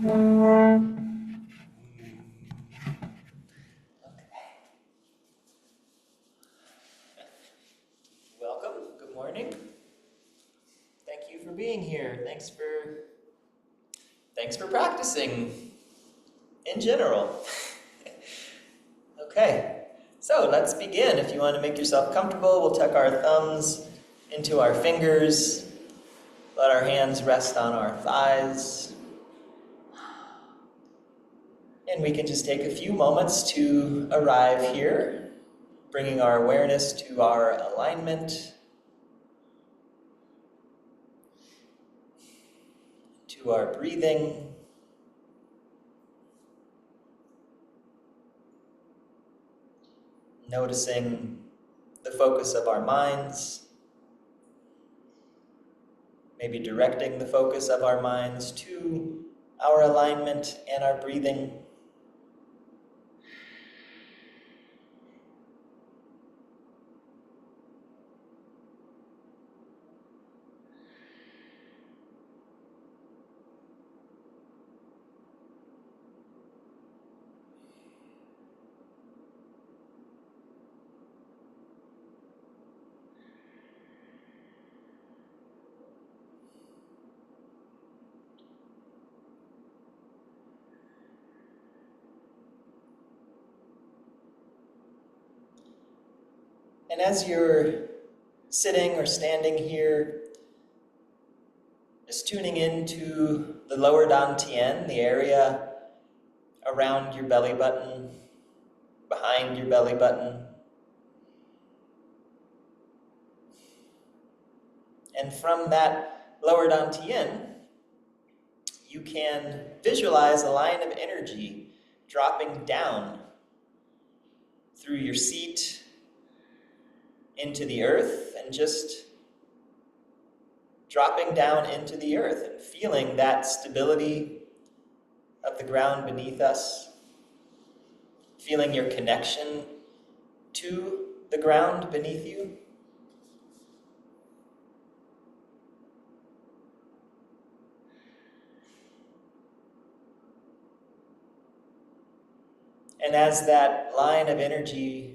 Welcome. Good morning. Thank you for being here. Thanks for practicing in general. Okay, so let's begin. If you want to make yourself comfortable, we'll tuck our thumbs into our fingers. Let our hands rest on our thighs. And we can just take a few moments to arrive here, bringing our awareness to our alignment, to our breathing. Noticing the focus of our minds, maybe directing the focus of our minds to our alignment and our breathing. And as you're sitting or standing here, just tuning into the lower dantian, the area around your belly button, behind your belly button. And from that lower dantian, you can visualize a line of energy dropping down through your seat into the earth, and just dropping down into the earth and feeling that stability of the ground beneath us, feeling your connection to the ground beneath you. And as that line of energy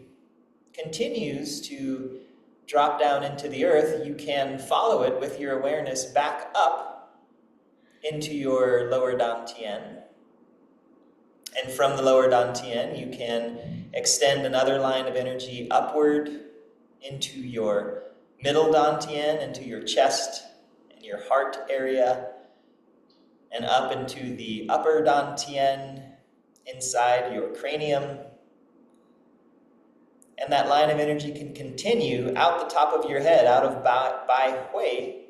continues to drop down into the earth, you can follow it with your awareness back up into your lower dantian. And from the lower dantian, you can extend another line of energy upward into your middle dantian, into your chest and your heart area, and up into the upper dantian, inside your cranium. And that line of energy can continue out the top of your head, out of Bai Hui,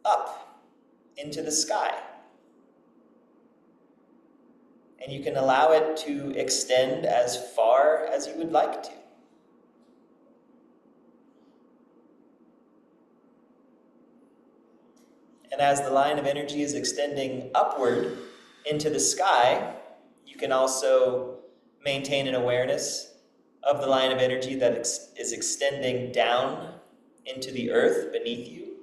up into the sky. And you can allow it to extend as far as you would like to. And as the line of energy is extending upward into the sky, you can also maintain an awareness of the line of energy that is extending down into the earth beneath you.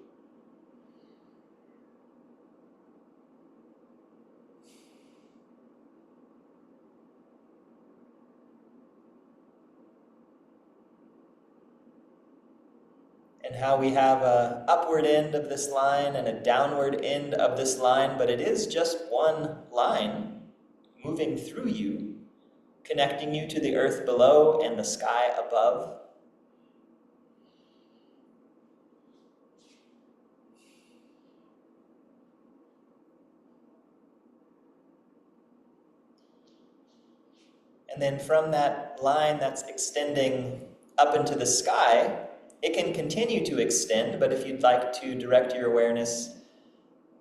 And how we have an upward end of this line and a downward end of this line, but it is just one line moving through you, connecting you to the earth below and the sky above. And then from that line that's extending up into the sky, it can continue to extend, but if you'd like to direct your awareness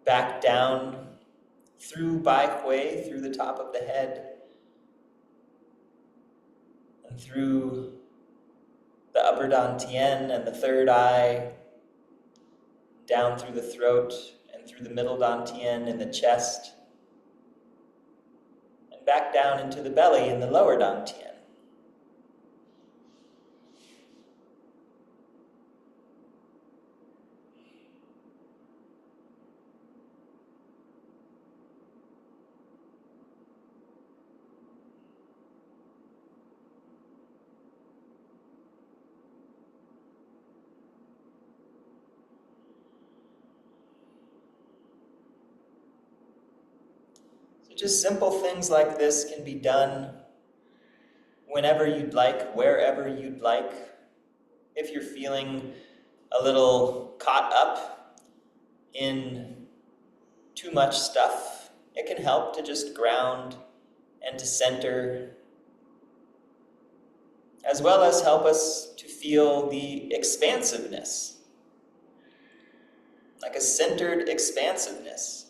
back down through Bai Hui, through the top of the head, and through the upper dantian and the third eye, down through the throat and through the middle dantian and the chest, and back down into the belly and the lower dantian. Just simple things like this can be done whenever you'd like, wherever you'd like. If you're feeling a little caught up in too much stuff, it can help to just ground and to center, as well as help us to feel the expansiveness, like a centered expansiveness.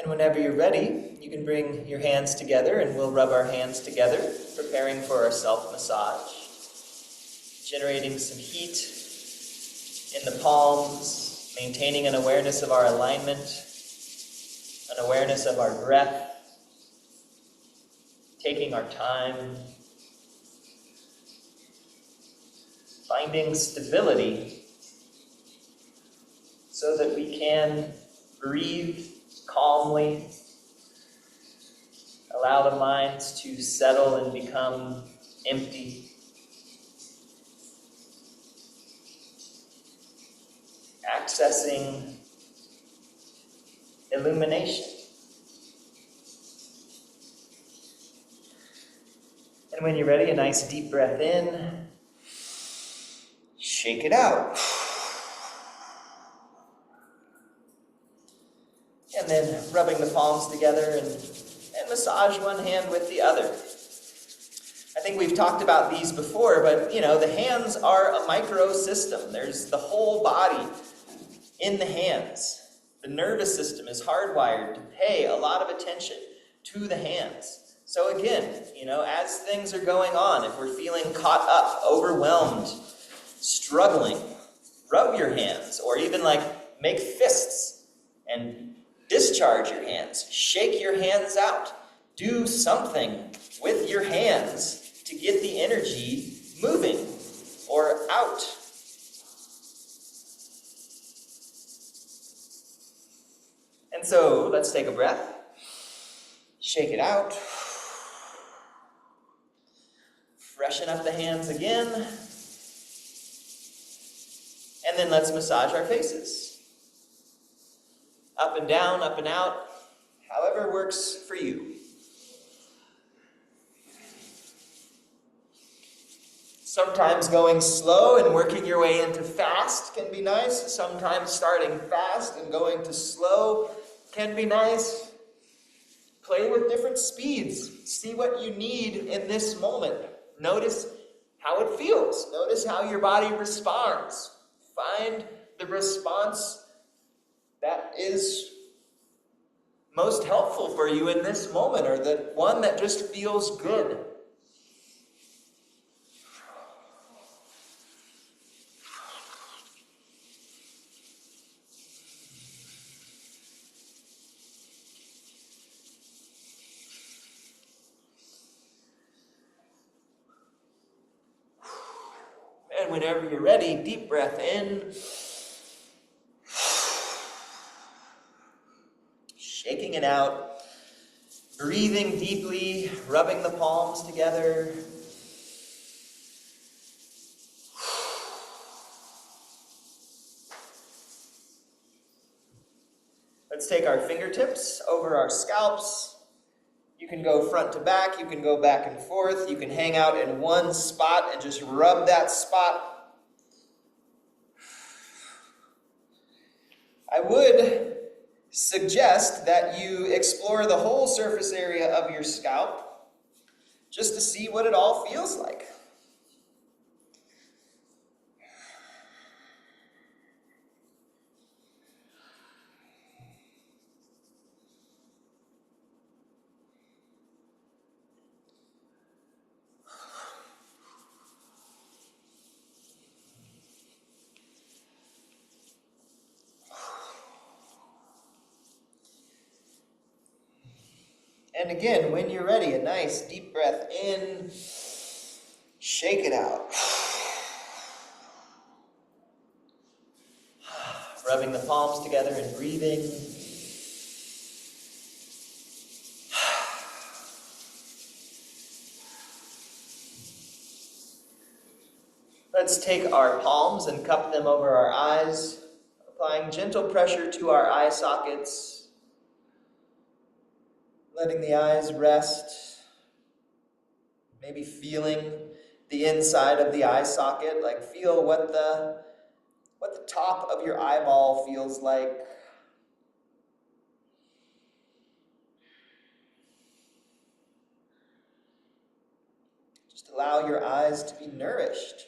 And whenever you're ready, you can bring your hands together and we'll rub our hands together, preparing for our self-massage, generating some heat in the palms, maintaining an awareness of our alignment, an awareness of our breath, taking our time, finding stability so that we can breathe calmly, allow the minds to settle and become empty. Accessing illumination. And when you're ready, a nice deep breath in, shake it out. And then rubbing the palms together and massage one hand with the other. I think we've talked about these before, but the hands are a micro system. There's the whole body in the hands. The nervous system is hardwired to pay a lot of attention to the hands. So again, as things are going on, if we're feeling caught up, overwhelmed, struggling, rub your hands, or even make fists and discharge your hands. Shake your hands out. Do something with your hands to get the energy moving or out. And so let's take a breath. Shake it out. Freshen up the hands again. And then let's massage our faces. Up and down, up and out, however works for you. Sometimes going slow and working your way into fast can be nice. Sometimes starting fast and going to slow can be nice. Play with different speeds. See what you need in this moment. Notice how it feels. Notice how your body responds. Find the response that is most helpful for you in this moment, or the one that just feels good. And whenever you're ready, deep breath in. Shaking it out, breathing deeply, rubbing the palms together. Let's take our fingertips over our scalps. You can go front to back, you can go back and forth, you can hang out in one spot and just rub that spot. I would suggest that you explore the whole surface area of your scalp just to see what it all feels like. And again, when you're ready, a nice deep breath in, shake it out. Rubbing the palms together and breathing. Let's take our palms and cup them over our eyes, applying gentle pressure to our eye sockets, letting the eyes rest, maybe feeling the inside of the eye socket, like feel what the top of your eyeball feels like. Just allow your eyes to be nourished.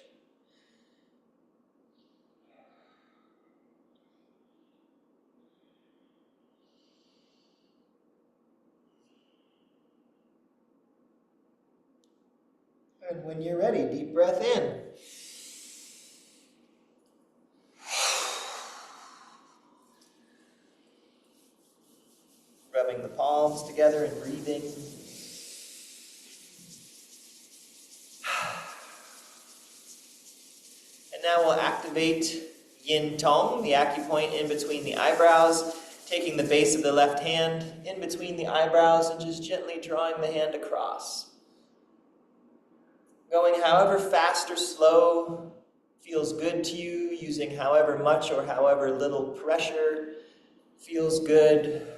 And when you're ready, deep breath in. Rubbing the palms together and breathing. And now we'll activate Yin Tong, the acupoint in between the eyebrows, taking the base of the left hand in between the eyebrows and just gently drawing the hand across. Going however fast or slow feels good to you, using however much or however little pressure feels good.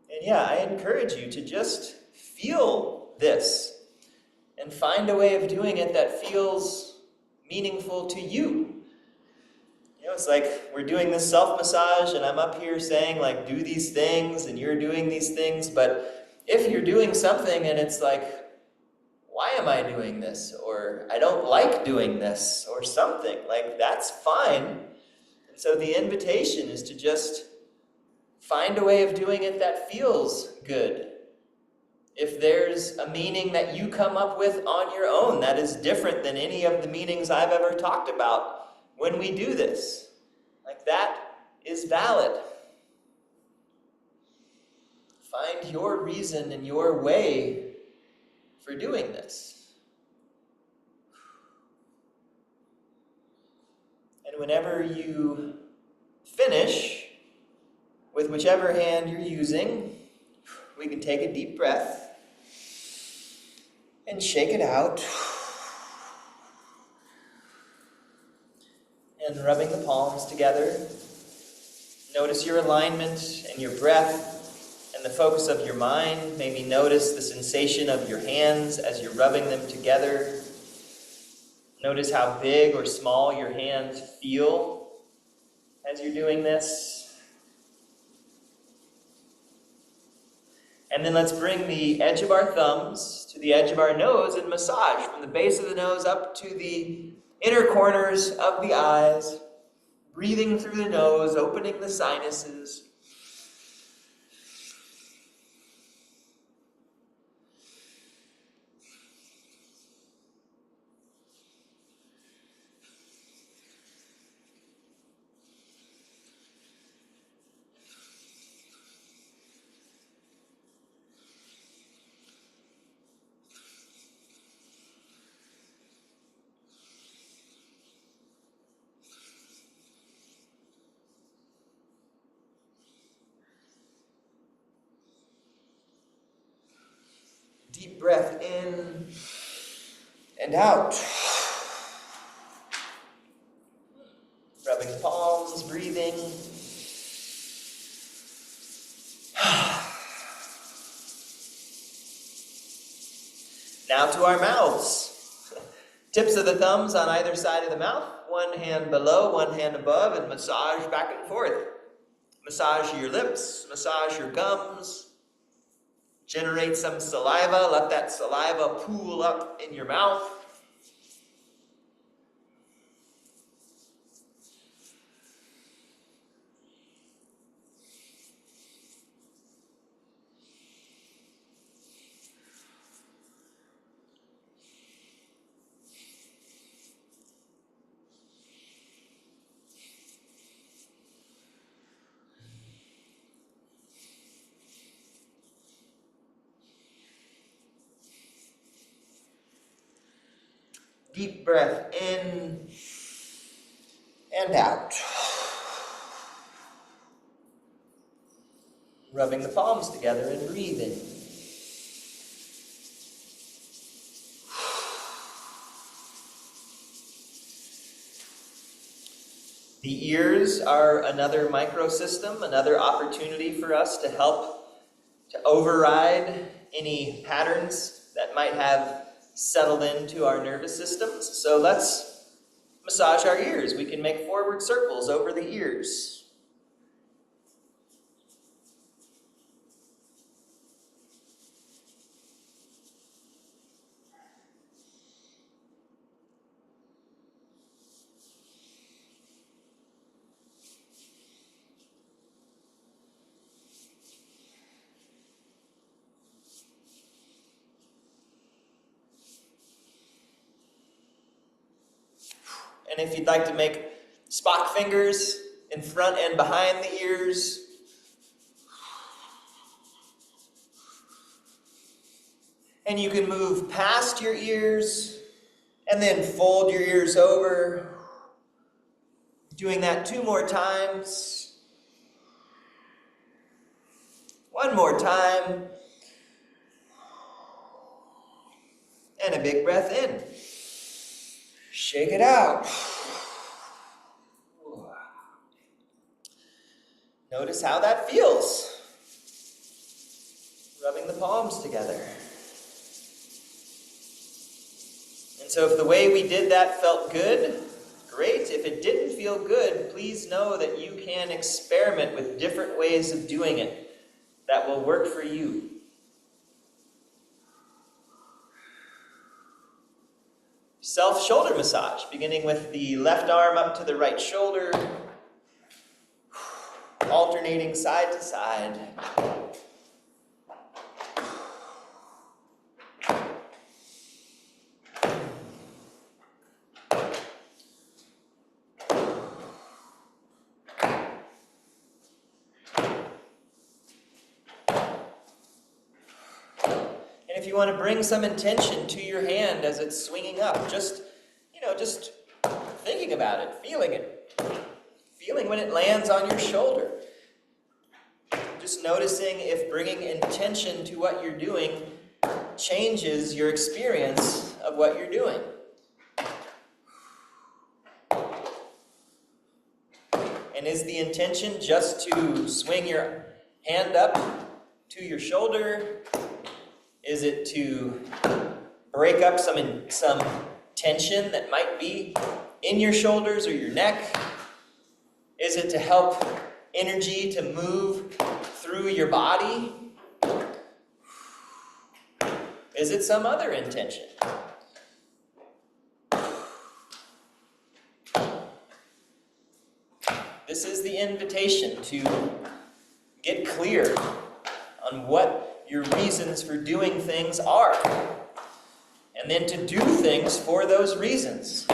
And yeah, I encourage you to just feel this and find a way of doing it that feels meaningful to you. You know, it's like we're doing this self-massage and I'm up here saying like, do these things and you're doing these things, but if you're doing something and it's like, why am I doing this? Or I don't like doing this or something, like that's fine. And so the invitation is to just find a way of doing it that feels good. If there's a meaning that you come up with on your own that is different than any of the meanings I've ever talked about when we do this, like that is valid. Find your reason and your way for doing this. And whenever you finish with whichever hand you're using, we can take a deep breath and shake it out. And rubbing the palms together, notice your alignment and your breath and the focus of your mind. Maybe notice the sensation of your hands as you're rubbing them together. Notice how big or small your hands feel as you're doing this. And then let's bring the edge of our thumbs to the edge of our nose and massage from the base of the nose up to the inner corners of the eyes, breathing through the nose, opening the sinuses. Deep breath in and out. Rubbing the palms, breathing. Now to our mouths. Tips of the thumbs on either side of the mouth. One hand below, one hand above, and massage back and forth. Massage your lips, massage your gums. Generate some saliva, let that saliva pool up in your mouth. Deep breath in and out. Rubbing the palms together and breathing. The ears are another microsystem, another opportunity for us to help to override any patterns that might have settled into our nervous systems. So let's massage our ears. We can make forward circles over the ears. And if you'd like to make Spock fingers in front and behind the ears, and you can move past your ears and then fold your ears over. Doing that 2 more times. 1 more time. And a big breath in. Shake it out. Notice how that feels. Rubbing the palms together. And so if the way we did that felt good, great. If it didn't feel good, please know that you can experiment with different ways of doing it that will work for you. Self-shoulder massage, beginning with the left arm up to the right shoulder, alternating side to side. And if you want to bring some intention to your hand as it's swinging up, just thinking about it, feeling it. Feeling when it lands on your shoulder. Just noticing if bringing intention to what you're doing changes your experience of what you're doing. And is the intention just to swing your hand up to your shoulder? Is it to break up some tension that might be in your shoulders or your neck? Is it to help energy to move through your body? Is it some other intention? This is the invitation to get clear on what your reasons for doing things are, and then to do things for those reasons.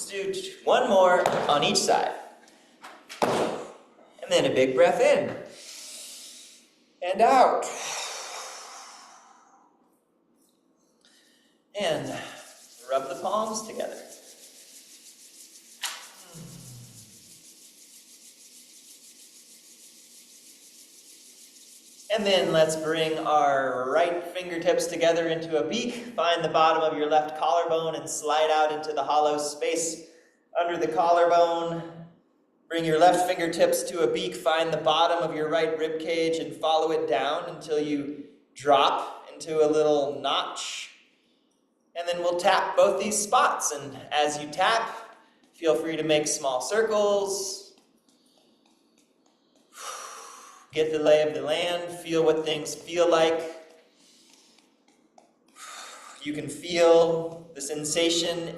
Do 1 more on each side. And then a big breath in. And out. And rub the palms together. And then let's bring our right fingertips together into a beak. Find the bottom of your left collarbone and slide out into the hollow space under the collarbone. Bring your left fingertips to a beak. Find the bottom of your right rib cage and follow it down until you drop into a little notch. And then we'll tap both these spots. And as you tap, feel free to make small circles. Get the lay of the land, feel what things feel like. You can feel the sensation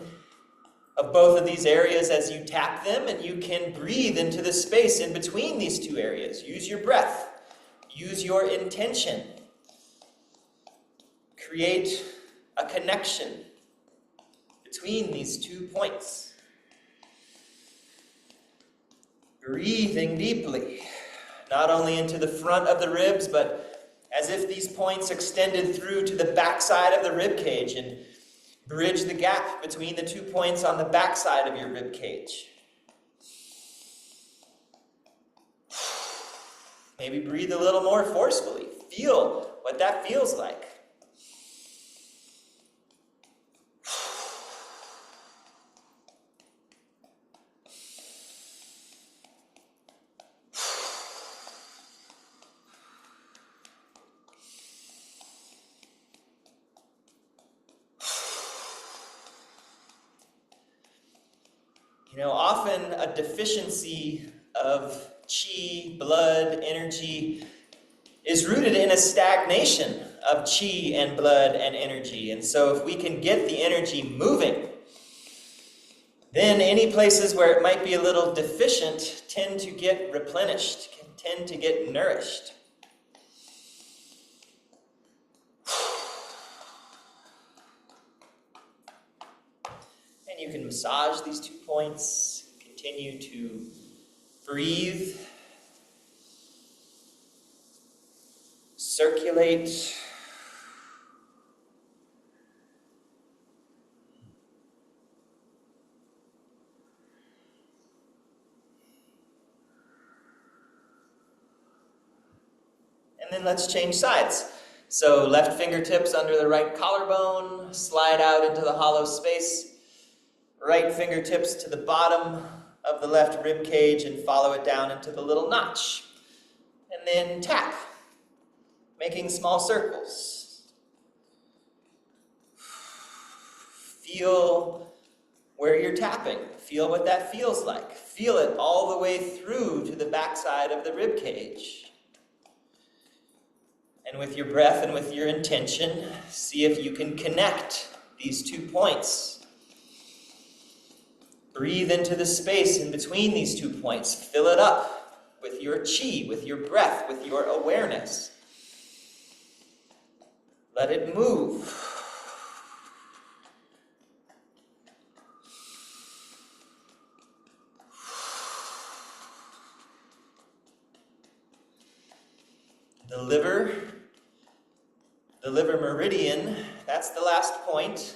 of both of these areas as you tap them, and you can breathe into the space in between these two areas. Use your breath. Use your intention. Create a connection between these 2 points. Breathing deeply, not only into the front of the ribs, but as if these points extended through to the backside of the rib cage and bridge the gap between the 2 points on the backside of your rib cage. Maybe breathe a little more forcefully. Feel what that feels like. Often a deficiency of qi, blood, energy, is rooted in a stagnation of qi and blood and energy. And so if we can get the energy moving, then any places where it might be a little deficient tend to get replenished, tend to get nourished. And you can massage these 2 points. Continue to breathe, circulate, and then let's change sides. So left fingertips under the right collarbone, slide out into the hollow space, right fingertips to the bottom of the left rib cage and follow it down into the little notch. And then tap, making small circles. Feel where you're tapping. Feel what that feels like. Feel it all the way through to the backside of the rib cage. And with your breath and with your intention, see if you can connect these 2 points. Breathe into the space in between these 2 points. Fill it up with your qi, with your breath, with your awareness. Let it move. The liver meridian, that's the last point.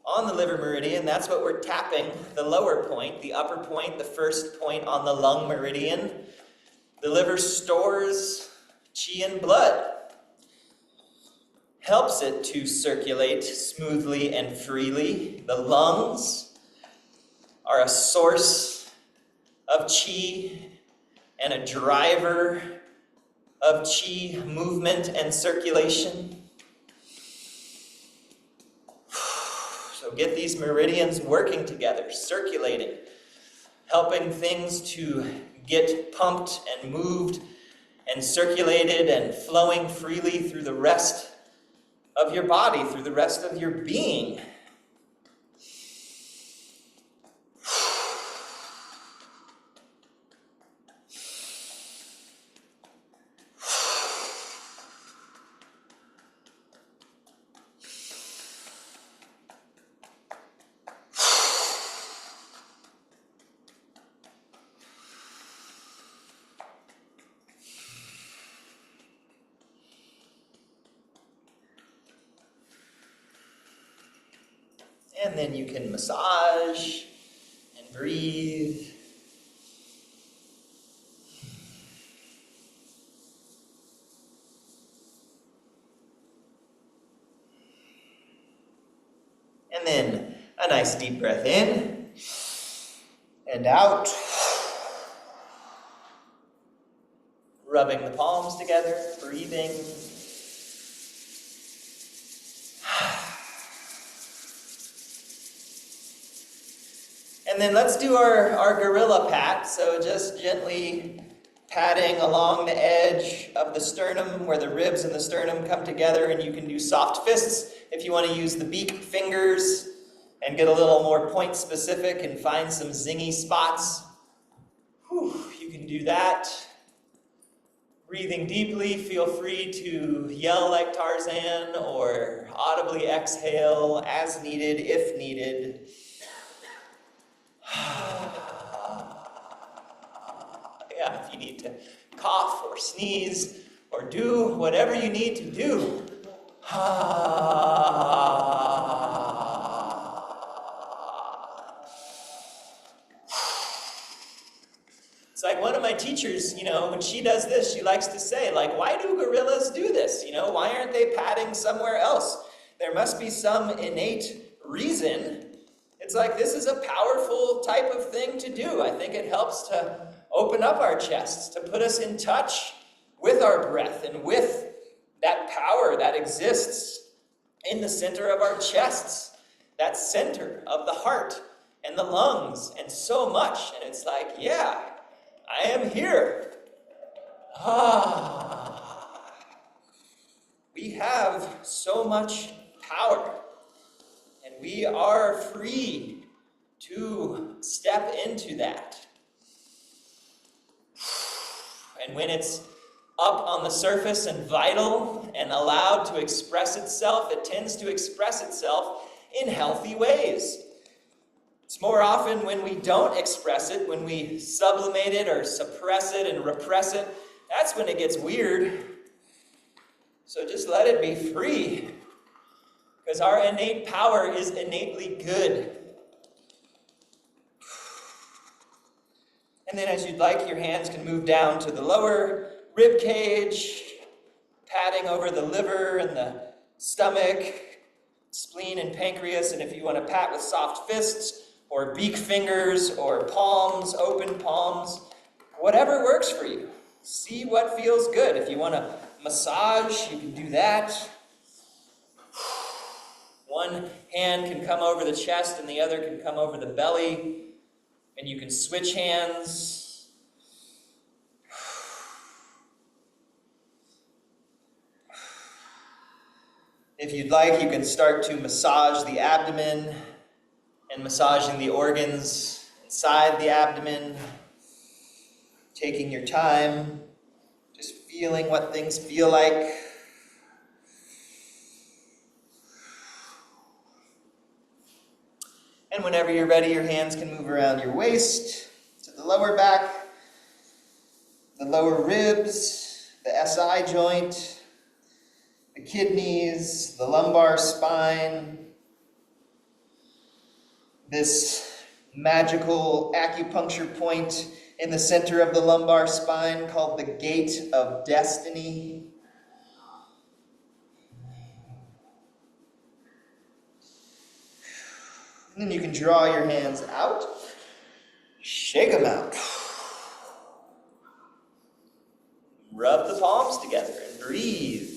On the liver meridian, that's what we're tapping, the lower point, the upper point, the first point on the lung meridian. The liver stores qi and blood, helps it to circulate smoothly and freely. The lungs are a source of qi and a driver of qi movement and circulation. So get these meridians working together, circulating, helping things to get pumped and moved and circulated and flowing freely through the rest of your body, through the rest of your being. And then you can massage and breathe. And then a nice deep breath in and out. Rubbing the palms together, breathing. And then let's do our gorilla pat. So just gently patting along the edge of the sternum where the ribs and the sternum come together, and you can do soft fists if you want to use the beak fingers and get a little more point specific and find some zingy spots, you can do that. Breathing deeply, feel free to yell like Tarzan or audibly exhale as needed, if needed. Yeah, if you need to cough or sneeze or do whatever you need to do. It's like one of my teachers, when she does this, she likes to say, like, why do gorillas do this? Why aren't they padding somewhere else? There must be some innate reason. It's like, this is a powerful type of thing to do. I think it helps to open up our chests, to put us in touch with our breath and with that power that exists in the center of our chests, that center of the heart and the lungs and so much. And it's like, yeah, I am here. We have so much power, and we are free to step into that. And when it's up on the surface and vital and allowed to express itself, it tends to express itself in healthy ways. It's more often when we don't express it, when we sublimate it or suppress it and repress it, that's when it gets weird. So just let it be free, because our innate power is innately good. And then as you'd like, your hands can move down to the lower rib cage, patting over the liver and the stomach, spleen and pancreas, and if you want to pat with soft fists or beak fingers or palms, open palms, whatever works for you. See what feels good. If you want to massage, you can do that. One hand can come over the chest and the other can come over the belly. And you can switch hands. If you'd like, you can start to massage the abdomen and massaging the organs inside the abdomen. Taking your time, just feeling what things feel like. And whenever you're ready, your hands can move around your waist to the lower back, the lower ribs, the SI joint, the kidneys, the lumbar spine, this magical acupuncture point in the center of the lumbar spine called the Gate of Destiny. And then you can draw your hands out, shake them out. Rub the palms together and breathe.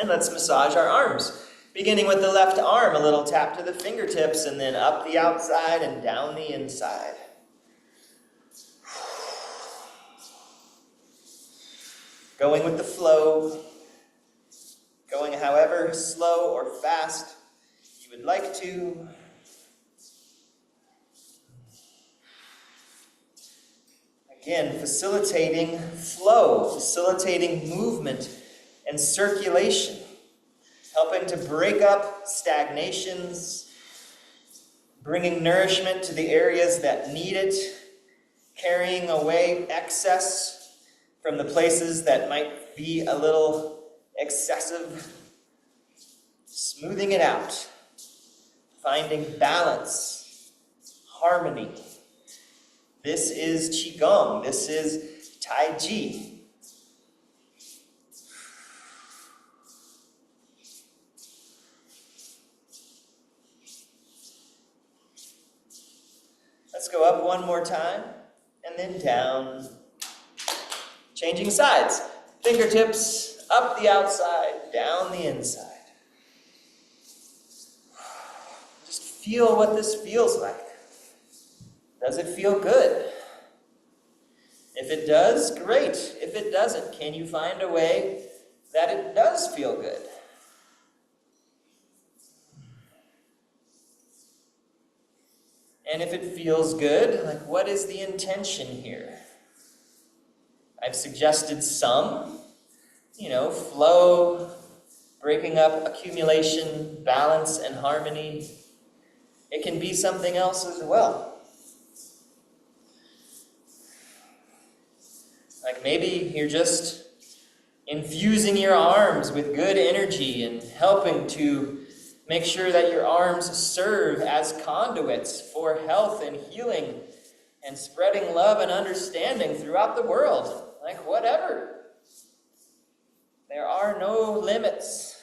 And let's massage our arms. Beginning with the left arm, a little tap to the fingertips, and then up the outside and down the inside. Going with the flow, going however slow or fast you would like to. Again, facilitating flow, facilitating movement and circulation, helping to break up stagnations, bringing nourishment to the areas that need it, carrying away excess from the places that might be a little excessive, smoothing it out, finding balance, harmony. This is Qigong. This is Tai Chi. Let's go up one more time, and then down. Changing sides. Fingertips up the outside, down the inside. Just feel what this feels like. Does it feel good? If it does, great. If it doesn't, can you find a way that it does feel good? And if it feels good, like, what is the intention here? I've suggested some, flow, breaking up accumulation, balance, and harmony. It can be something else as well. Like maybe you're just infusing your arms with good energy and helping to make sure that your arms serve as conduits for health and healing and spreading love and understanding throughout the world. Like whatever. There are no limits.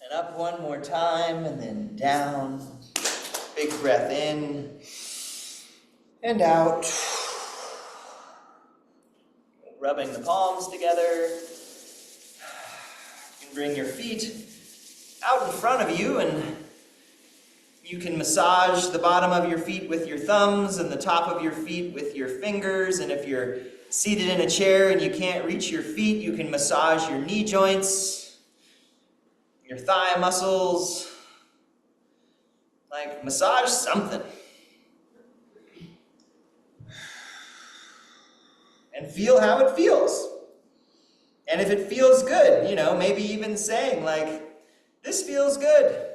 And up one more time, and then down. Big breath in and out. Rubbing the palms together. You can bring your feet out in front of you, and you can massage the bottom of your feet with your thumbs and the top of your feet with your fingers. And if you're seated in a chair and you can't reach your feet, you can massage your knee joints, your thigh muscles, like massage something. And feel how it feels. And if it feels good, maybe even saying like, this feels good.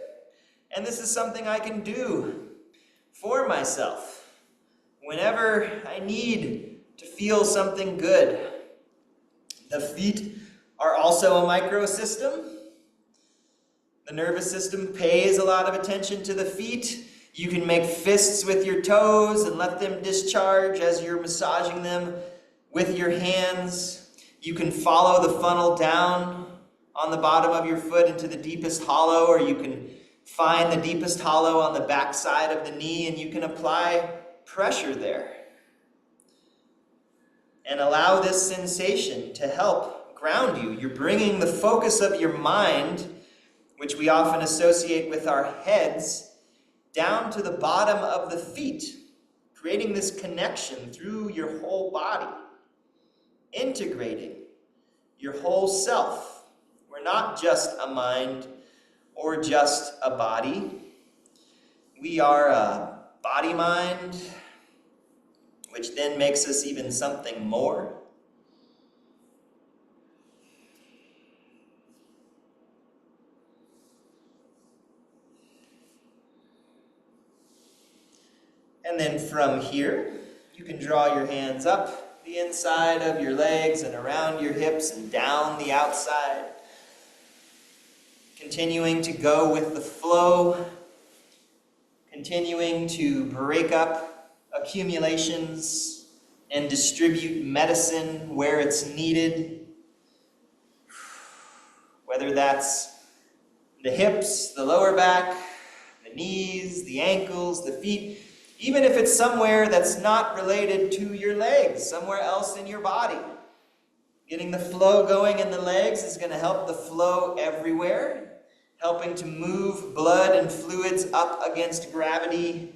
And this is something I can do for myself whenever I need to feel something good. The feet are also a microsystem. The nervous system pays a lot of attention to the feet. You can make fists with your toes and let them discharge as you're massaging them with your hands. You can follow the funnel down on the bottom of your foot into the deepest hollow, or you can find the deepest hollow on the back side of the knee, and you can apply pressure there. And allow this sensation to help ground you. You're bringing the focus of your mind, which we often associate with our heads, down to the bottom of the feet, creating this connection through your whole body, integrating your whole self. We're not just a mind or just a body. We are a body-mind, which then makes us even something more. And then from here, you can draw your hands up the inside of your legs and around your hips and down the outside. Continuing to go with the flow. Continuing to break up accumulations and distribute medicine where it's needed. Whether that's the hips, the lower back, the knees, the ankles, the feet. Even if it's somewhere that's not related to your legs, somewhere else in your body. Getting the flow going in the legs is going to help the flow everywhere, helping to move blood and fluids up against gravity,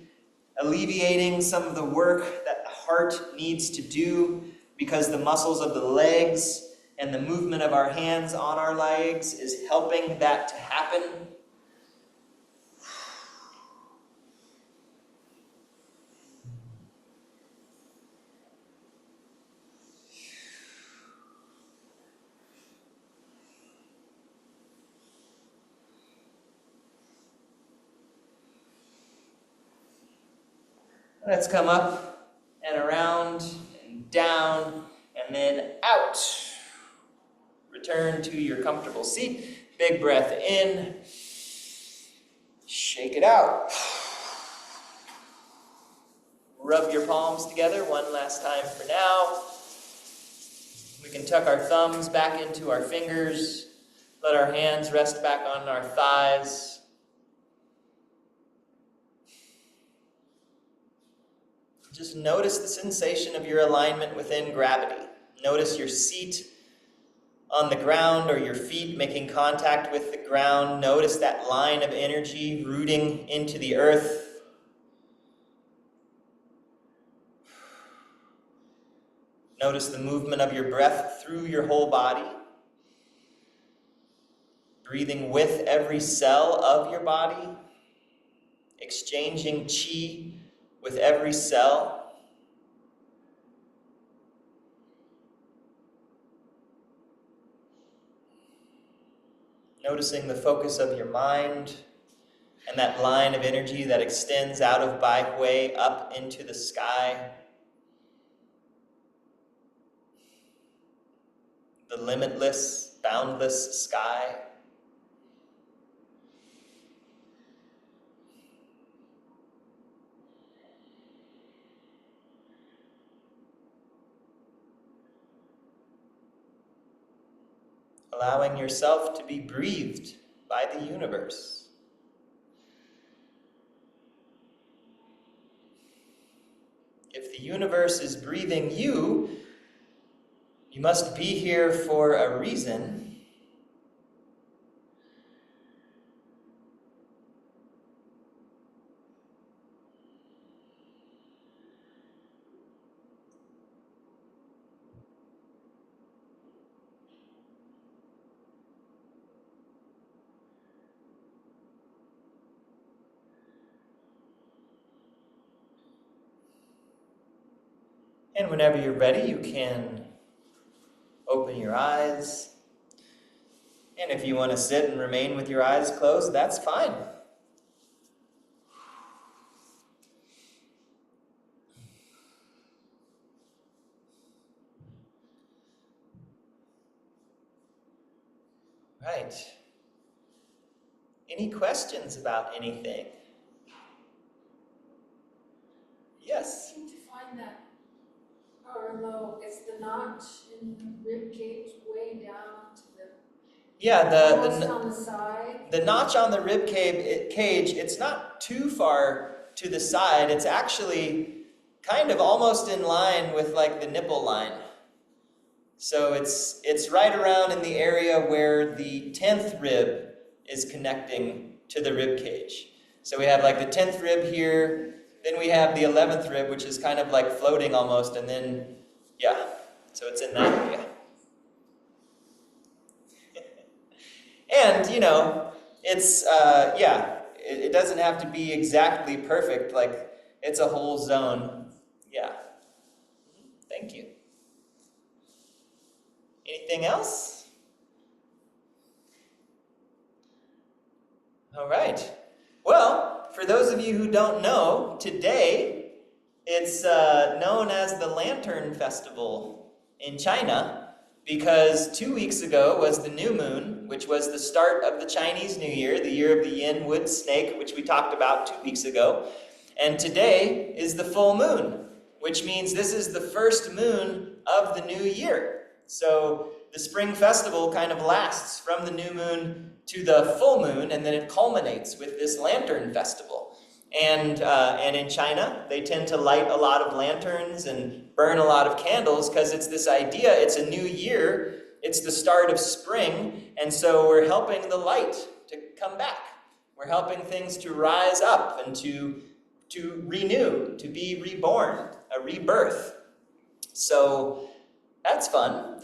alleviating some of the work that the heart needs to do because the muscles of the legs and the movement of our hands on our legs is helping that to happen. Let's come up and around and down and then out. Return to your comfortable seat. Big breath in. Shake it out. Rub your palms together one last time for now. We can tuck our thumbs back into our fingers. Let our hands rest back on our thighs. Just notice the sensation of your alignment within gravity. Notice your seat on the ground or your feet making contact with the ground. Notice that line of energy rooting into the earth. Notice the movement of your breath through your whole body. Breathing with every cell of your body. Exchanging chi with every cell. Noticing the focus of your mind and that line of energy that extends out of Bai Hui up into the sky. The limitless, boundless sky. Allowing yourself to be breathed by the universe. If the universe is breathing you, you must be here for a reason. And whenever you're ready, you can open your eyes. And if you want to sit and remain with your eyes closed, that's fine. Right. Any questions about anything? Yes? I seem to find that it's the notch in the rib cage way down to the on the side. The notch on the rib cage, it's not too far to the side. It's actually kind of almost in line with like the nipple line. So it's right around in the area where the 10th rib is connecting to the rib cage. So we have like the 10th rib here, then we have the 11th rib, which is kind of like floating almost, and then, yeah, so it's in that area. And, you know, it's, it doesn't have to be exactly perfect, like it's a whole zone. Yeah. Thank you. Anything else? All right. Well, for those of you who don't know, today it's known as the Lantern Festival in China because 2 weeks ago was the new moon, which was the start of the Chinese New Year, the year of the yin wood snake, which we talked about 2 weeks ago. And today is the full moon, which means this is the first moon of the new year. So the spring festival kind of lasts from the new moon to the full moon, and then it culminates with this lantern festival. And in China, they tend to light a lot of lanterns and burn a lot of candles because it's this idea, it's a new year, it's the start of spring, and so we're helping the light to come back. We're helping things to rise up and to renew, to be reborn, a rebirth. So that's fun.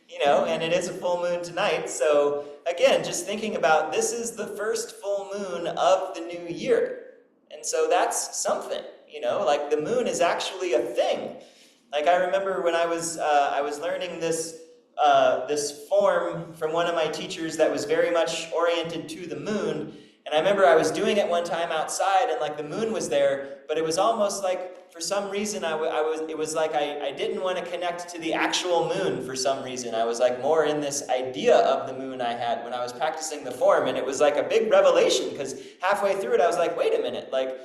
You know, and it is a full moon tonight. So again, just thinking about this is the first full moon of the new year. And so that's something, you know, like the moon is actually a thing. Like I remember when I was learning this form from one of my teachers that was very much oriented to the moon. And I remember I was doing it one time outside and like the moon was there, but it was almost like for some reason it was like I didn't want to connect to the actual moon for some reason. I was like more in this idea of the moon I had when I was practicing the form, and it was like a big revelation because halfway through it I was like, wait a minute, like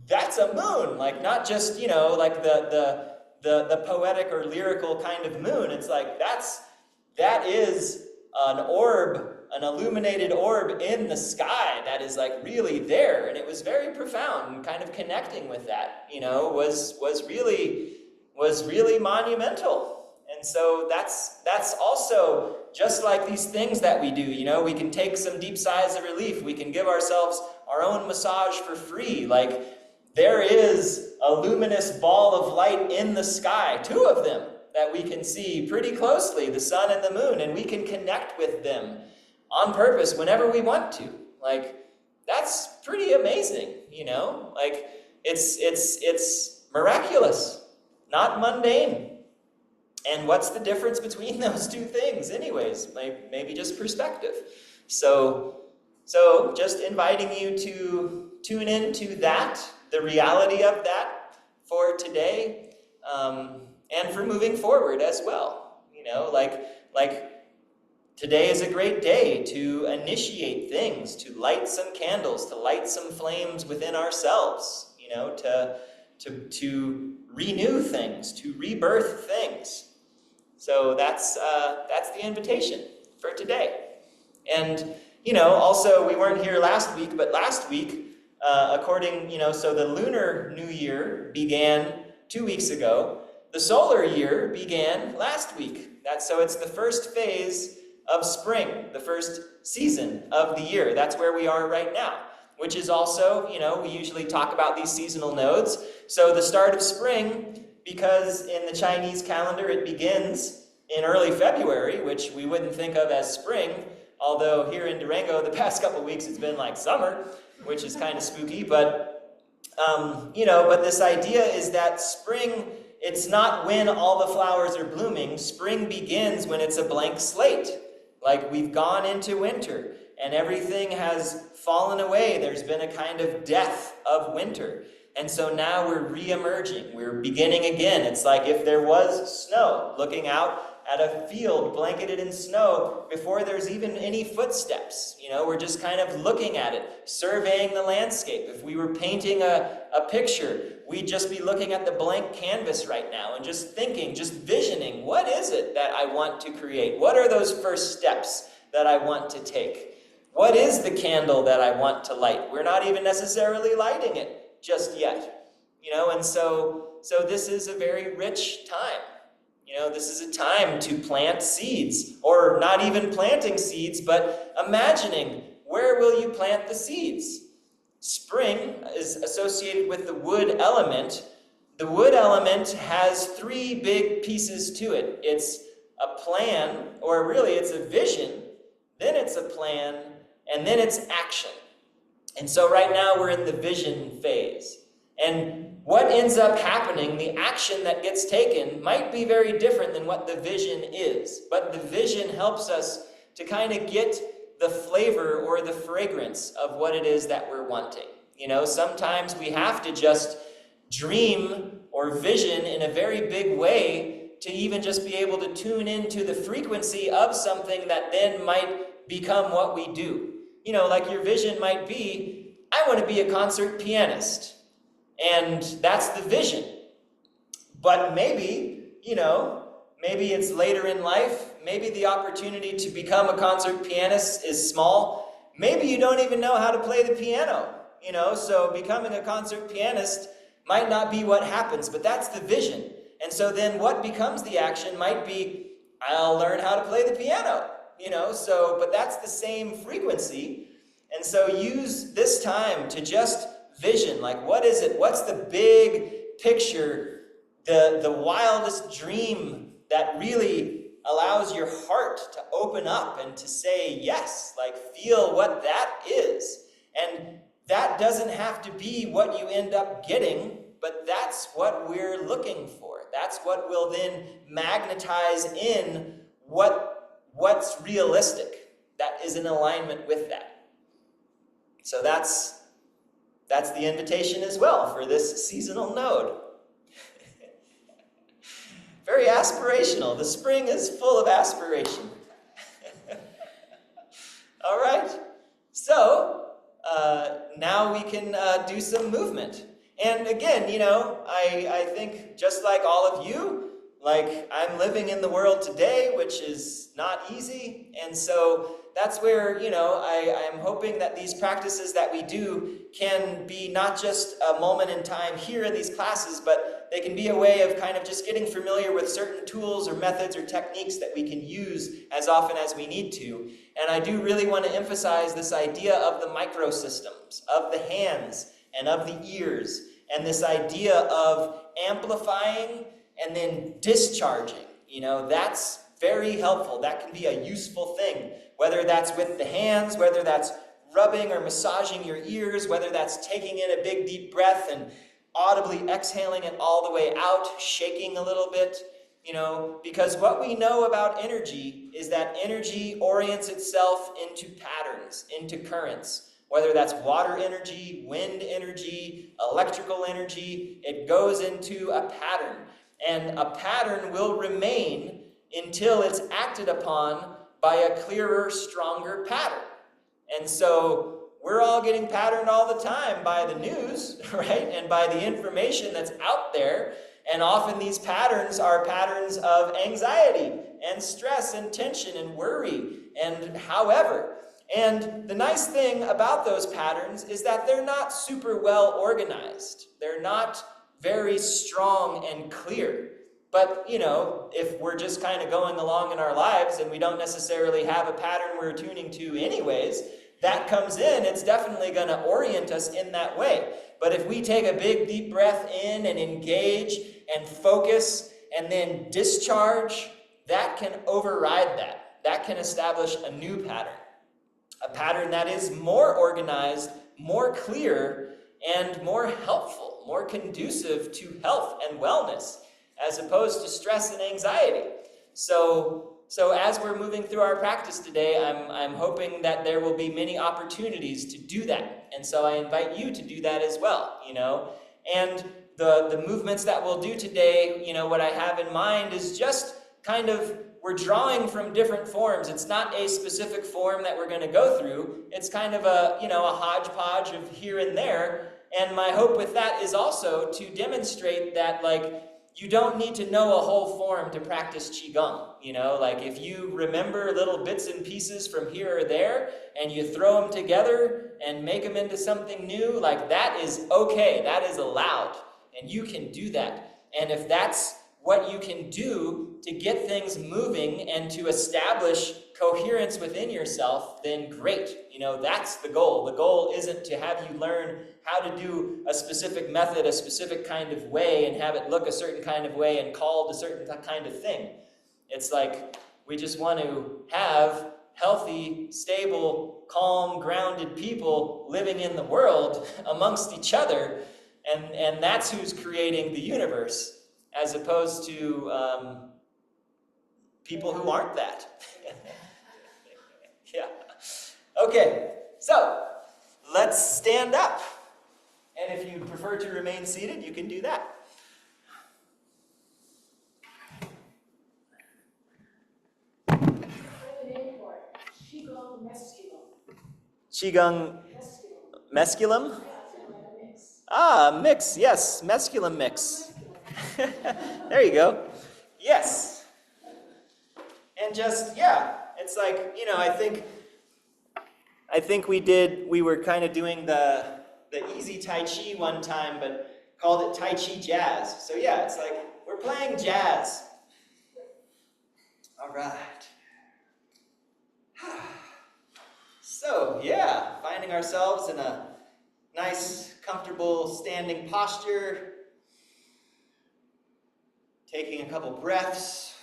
that's a moon, like not just, you know, like the poetic or lyrical kind of moon. It's like that is an orb, an illuminated orb in the sky that is like really there, and it was very profound, and kind of connecting with that, you know, was really monumental. And so that's also just like these things that we do, you know, we can take some deep sighs of relief, we can give ourselves our own massage for free. Like, there is a luminous ball of light in the sky, 2 of them that we can see pretty closely, the sun and the moon, and we can connect with them on purpose whenever we want to. Like, that's pretty amazing, you know? Like, it's miraculous, not mundane. And what's the difference between those 2 things anyways? Maybe just perspective. So just inviting you to tune into that, the reality of that for today, and for moving forward as well. You know, like today is a great day to initiate things, to light some candles, to light some flames within ourselves, you know, to renew things, to rebirth things. So that's the invitation for today. And, you know, also, we weren't here last week, but last week, according, you know, so the lunar new year began 2 weeks ago. The solar year began last week. So it's the first phase of spring, the first season of the year. That's where we are right now, which is also, you know, we usually talk about these seasonal nodes. So the start of spring, because in the Chinese calendar it begins in early February, which we wouldn't think of as spring, although here in Durango the past couple weeks it's been like summer, which is kind of spooky. But you know, but this idea is that spring, it's not when all the flowers are blooming. Spring begins when it's a blank slate. Like, we've gone into winter and everything has fallen away. There's been a kind of death of winter. And so now we're re-emerging. We're beginning again. It's like if there was snow, looking out at a field blanketed in snow before there's even any footsteps. You know, we're just kind of looking at it, surveying the landscape. If we were painting a picture, we'd just be looking at the blank canvas right now and just thinking, just visioning, what is it that I want to create? What are those first steps that I want to take? What is the candle that I want to light? We're not even necessarily lighting it just yet, you know, and so this is a very rich time. You know, this is a time to plant seeds, or not even planting seeds, but imagining, where will you plant the seeds? Spring is associated with the wood element. The wood element has 3 big pieces to it. It's a plan, or really it's a vision, then it's a plan, and then it's action. And so right now we're in the vision phase. And what ends up happening, the action that gets taken, might be very different than what the vision is. But the vision helps us to kind of get the flavor or the fragrance of what it is that we're wanting. You know, sometimes we have to just dream or vision in a very big way to even just be able to tune into the frequency of something that then might become what we do. You know, like your vision might be, I want to be a concert pianist. And that's the vision. But maybe, you know, maybe it's later in life. Maybe the opportunity to become a concert pianist is small. Maybe you don't even know how to play the piano, you know, so becoming a concert pianist might not be what happens, but that's the vision. And so then what becomes the action might be, I'll learn how to play the piano, you know, so, but that's the same frequency. And so use this time to just vision, like, what is it? What's the big picture, the wildest dream that really allows your heart to open up and to say yes, like feel what that is. And that doesn't have to be what you end up getting, but that's what we're looking for. That's what will then magnetize in what's realistic, that is in alignment with that. So that's the invitation as well for this seasonal node. Very aspirational. The spring is full of aspiration. All right. So now we can do some movement. And again, you know, I think just like all of you, Like, I'm living in the world today, which is not easy, and so that's where, I'm hoping that these practices that we do can be not just a moment in time here in these classes, but they can be a way of kind of just getting familiar with certain tools or methods or techniques that we can use as often as we need to. And I do really want to emphasize this idea of the microsystems, of the hands and of the ears, and this idea of amplifying and then discharging. That's very helpful. That can be a useful thing, whether that's with the hands, whether that's rubbing or massaging your ears, whether that's taking in a big deep breath and audibly exhaling it all the way out, shaking a little bit, because what we know about energy is that energy orients itself into patterns, into currents. Whether that's water energy, wind energy, electrical energy, it goes into a pattern. And a pattern will remain until it's acted upon by a clearer, stronger pattern. And so we're all getting patterned all the time by the news, right? And by the information that's out there. And often these patterns are patterns of anxiety and stress and tension and worry and however. And the nice thing about those patterns is that they're not super well organized. They're not very strong and clear. But, if we're just kind of going along in our lives and we don't necessarily have a pattern we're attuning to anyways, that comes in, it's definitely going to orient us in that way. But if we take a big deep breath in and engage and focus and then discharge, that can override that. That can establish a new pattern. A pattern that is more organized, more clear, and more helpful, more conducive to health and wellness, as opposed to stress and anxiety. So as we're moving through our practice today, I'm hoping that there will be many opportunities to do that. And so I invite you to do that as well, And the movements that we'll do today, what I have in mind is just kind of, we're drawing from different forms. It's not a specific form that we're going to go through. It's kind of a hodgepodge of here and there. And my hope with that is also to demonstrate that, you don't need to know a whole form to practice Qigong. If you remember little bits and pieces from here or there, and you throw them together and make them into something new, that is okay. That is allowed. And you can do that. And if that's what you can do to get things moving and to establish coherence within yourself, then great. That's the goal. The goal isn't to have you learn how to do a specific method, a specific kind of way, and have it look a certain kind of way and called a certain kind of thing. It's we just want to have healthy, stable, calm, grounded people living in the world amongst each other, and that's who's creating the universe, as opposed to people who aren't that. Yeah. Okay, so let's stand up. And if you prefer to remain seated, you can do that. Qigong mesculum? Ah, mix, yes, mesculum mix. There you go. Yes. And just, it's I think we were kind of doing the easy Tai Chi one time, but called it Tai Chi Jazz. So it's we're playing jazz. All right. So, finding ourselves in a nice, comfortable standing posture. Taking a couple breaths.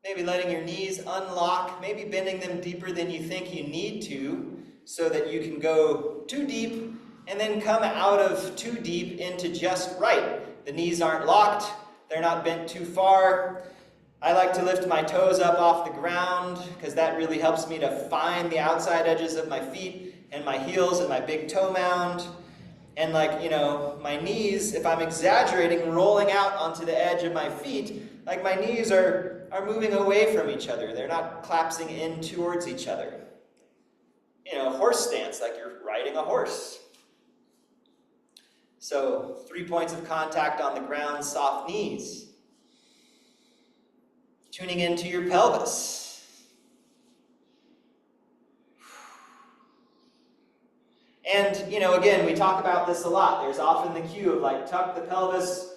Maybe letting your knees unlock, maybe bending them deeper than you think you need to, so that you can go too deep and then come out of too deep into just right. The knees aren't locked, they're not bent too far. I like to lift my toes up off the ground because that really helps me to find the outside edges of my feet and my heels and my big toe mound. And my knees, if I'm exaggerating, rolling out onto the edge of my feet, my knees are moving away from each other. They're not collapsing in towards each other. Horse stance, like you're riding a horse. So 3 points of contact on the ground, soft knees. Tuning into your pelvis. And, again, we talk about this a lot. There's often the cue of like, tuck the pelvis.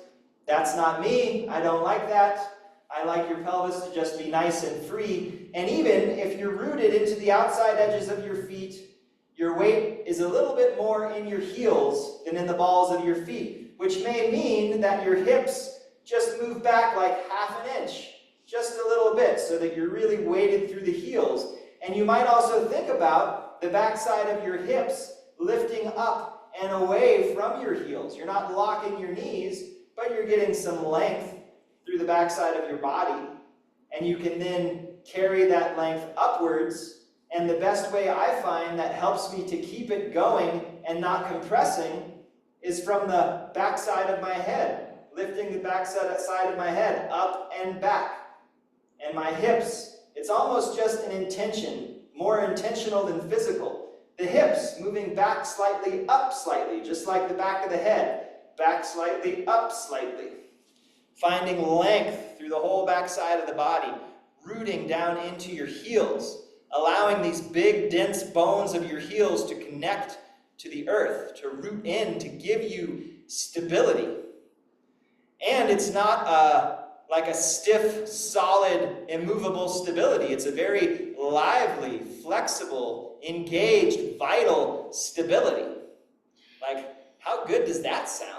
That's not me. I don't like that. I like your pelvis to just be nice and free. And even if you're rooted into the outside edges of your feet, your weight is a little bit more in your heels than in the balls of your feet, which may mean that your hips just move back like half an inch, just a little bit, so that you're really weighted through the heels. And you might also think about the backside of your hips lifting up and away from your heels. You're not locking your knees, but you're getting some length through the backside of your body. And you can then carry that length upwards. And the best way I find that helps me to keep it going and not compressing is from the backside of my head, lifting the backside of my head up and back. And my hips, it's almost just an intention, more intentional than physical. The hips moving back slightly, up slightly, just like the back of the head. Back slightly, up slightly. Finding length through the whole backside of the body, rooting down into your heels, allowing these big, dense bones of your heels to connect to the earth, to root in, to give you stability. And it's not like a stiff, solid, immovable stability. It's a very lively, flexible, engaged, vital stability. Like, how good does that sound?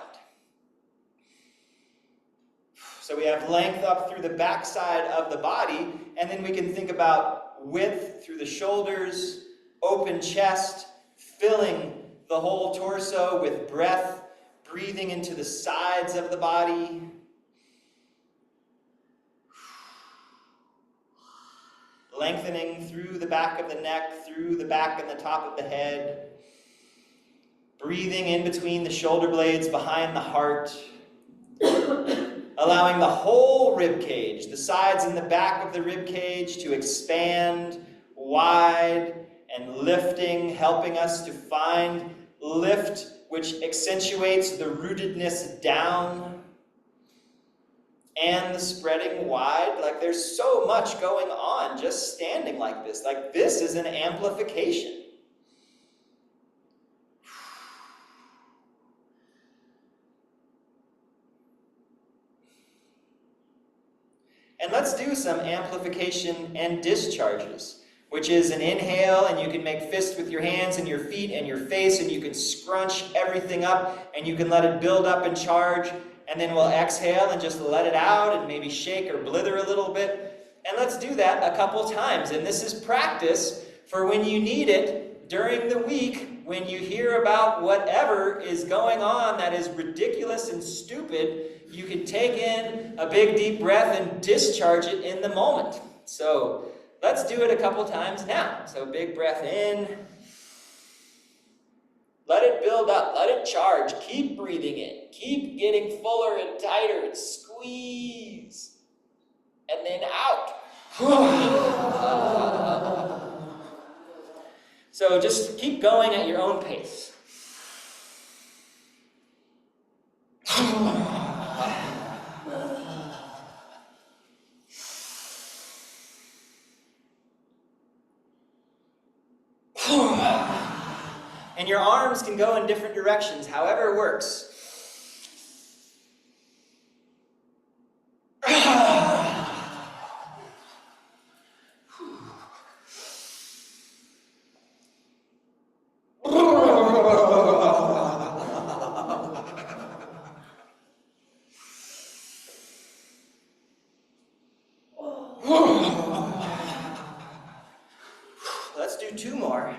So we have length up through the backside of the body, and then we can think about width through the shoulders, open chest, filling the whole torso with breath, breathing into the sides of the body. Lengthening through the back of the neck, through the back and the top of the head. Breathing in between the shoulder blades, behind the heart. Allowing the whole rib cage, the sides and the back of the rib cage, to expand wide and lifting, helping us to find lift, which accentuates the rootedness down and the spreading wide. Like, there's so much going on just standing like this. Like, this is an amplification. And let's do some amplification and discharges, which is an inhale, and you can make fists with your hands and your feet and your face, and you can scrunch everything up, and you can let it build up and charge, and then we'll exhale and just let it out and maybe shake or blither a little bit. And let's do that a couple times. And this is practice for when you need it during the week, when you hear about whatever is going on that is ridiculous and stupid. You can take in a big deep breath and discharge it in the moment. So let's do it a couple times now. So big breath in. Let it build up. Let it charge. Keep breathing in. Keep getting fuller and tighter. And squeeze. And then out. So just keep going at your own pace. And your arms can go in different directions, however it works. Let's do 2 more.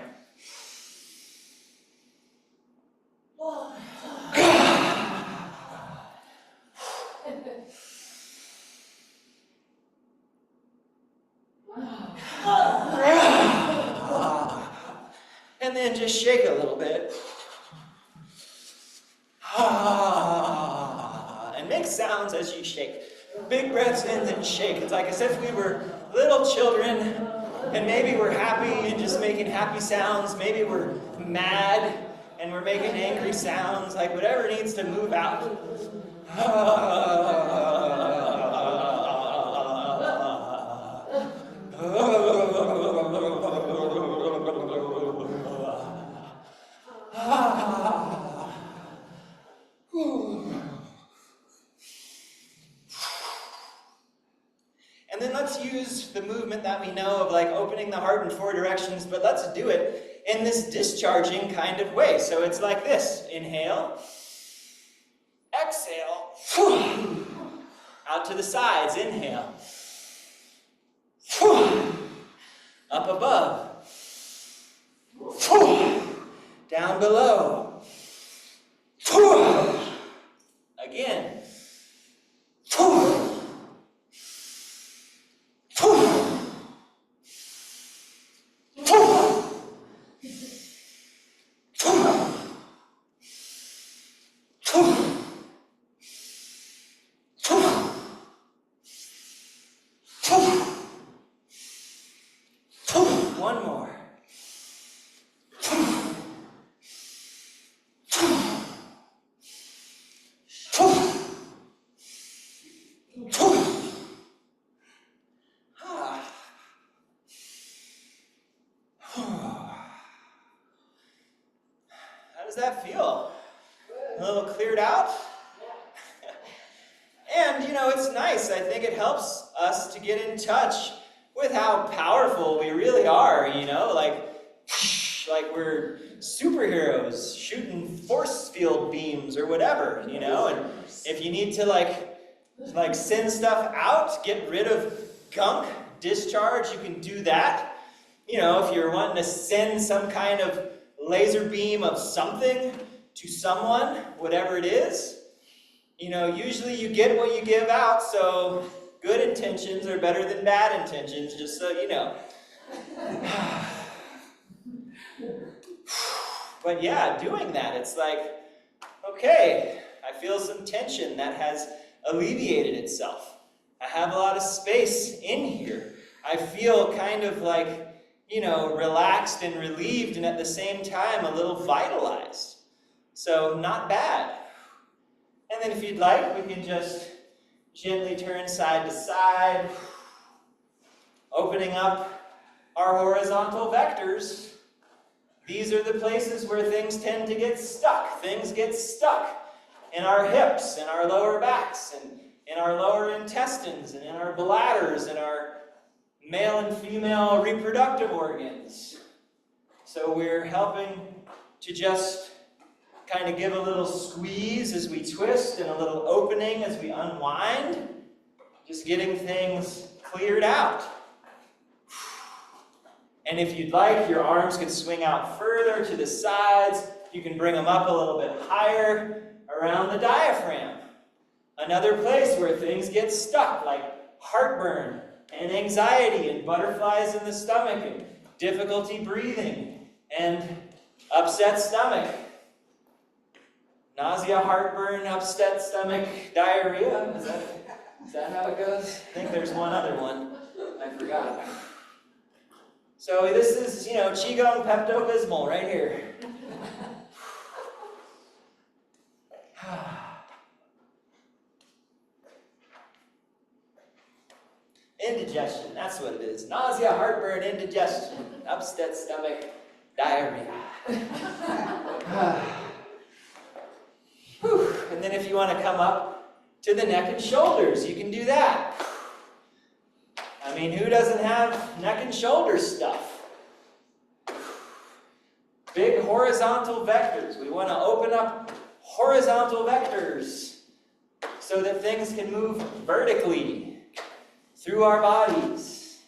And then just shake a little bit. And make sounds as you shake. Big breaths in and shake. It's like as if we were little children, and maybe we're happy and just making happy sounds. Maybe we're mad and we're making angry sounds, like whatever needs to move out. And then let's use the movement that we know of, like opening the heart in 4 directions, but let's do it in this discharging kind of way. So it's like this. Inhale. Exhale. Out to the sides. Inhale. Up above. Down below. Again. One more. How does that feel? A little cleared out? And, it's nice. I think it helps us to get in touch with how powerful we really are, like we're superheroes shooting force field beams or whatever, and if you need to like send stuff out, get rid of gunk, discharge, you can do that. If you're wanting to send some kind of laser beam of something to someone, whatever it is, usually you get what you give out, so good intentions are better than bad intentions, just so you know. But yeah, doing that, it's like, okay, I feel some tension that has alleviated itself. I have a lot of space in here. I feel kind of like, relaxed and relieved, and at the same time, a little vitalized. So, not bad. And then if you'd like, we can just gently turn side to side, opening up our horizontal vectors. These are the places where things tend to get stuck. Things get stuck in our hips, in our lower backs, and in our lower intestines, and in our bladders, and our male and female reproductive organs. So we're helping to just kind of give a little squeeze as we twist and a little opening as we unwind, just getting things cleared out. And if you'd like, your arms can swing out further to the sides. You can bring them up a little bit higher around the diaphragm. Another place where things get stuck, like heartburn and anxiety and butterflies in the stomach and difficulty breathing and upset stomach. Nausea, heartburn, upset stomach, diarrhea. Is that how it goes? I think there's one other one. I forgot. So this is, Qigong Pepto-Bismol right here. Indigestion, that's what it is. Nausea, heartburn, indigestion, upset stomach, diarrhea. And then if you want to come up to the neck and shoulders, you can do that. I mean, who doesn't have neck and shoulder stuff? Big horizontal vectors. We want to open up horizontal vectors so that things can move vertically through our bodies.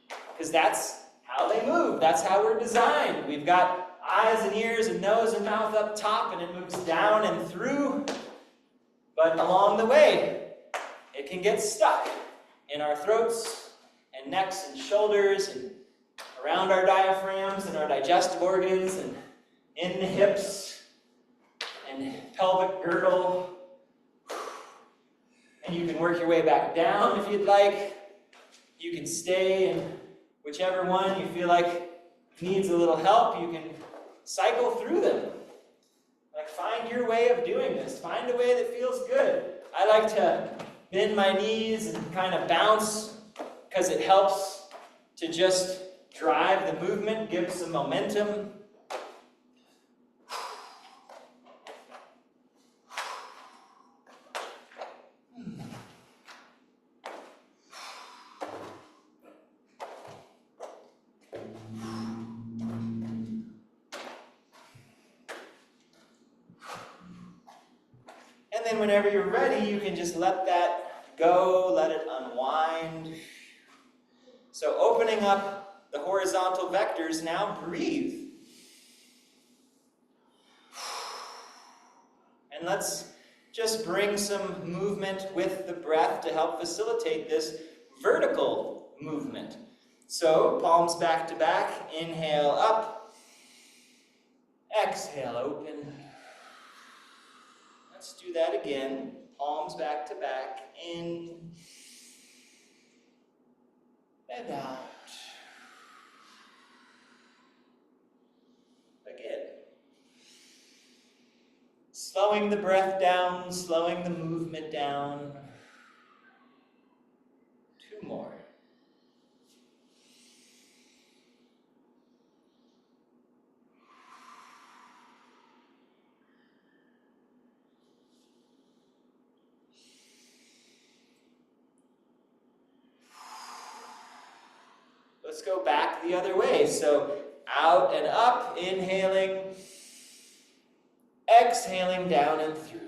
Because that's how they move. That's how we're designed. We've got eyes and ears and nose and mouth up top, and it moves down and through. But along the way, it can get stuck in our throats and necks and shoulders and around our diaphragms and our digestive organs and in the hips and pelvic girdle. And you can work your way back down if you'd like. You can stay in whichever one you feel like needs a little help. You can cycle through them. Like, find your way of doing this. Find a way that feels good. I like to bend my knees and kind of bounce because it helps to just drive the movement, give some momentum. And then whenever you're ready, you can just let that go, let it unwind. So opening up the horizontal vectors, now breathe. And let's just bring some movement with the breath to help facilitate this vertical movement. So palms back to back, inhale up, exhale open. Let's do that again. Palms back to back, in and out. Again. Slowing the breath down, slowing the movement down. 2 more. Let's go back the other way. So out and up, inhaling, exhaling down and through.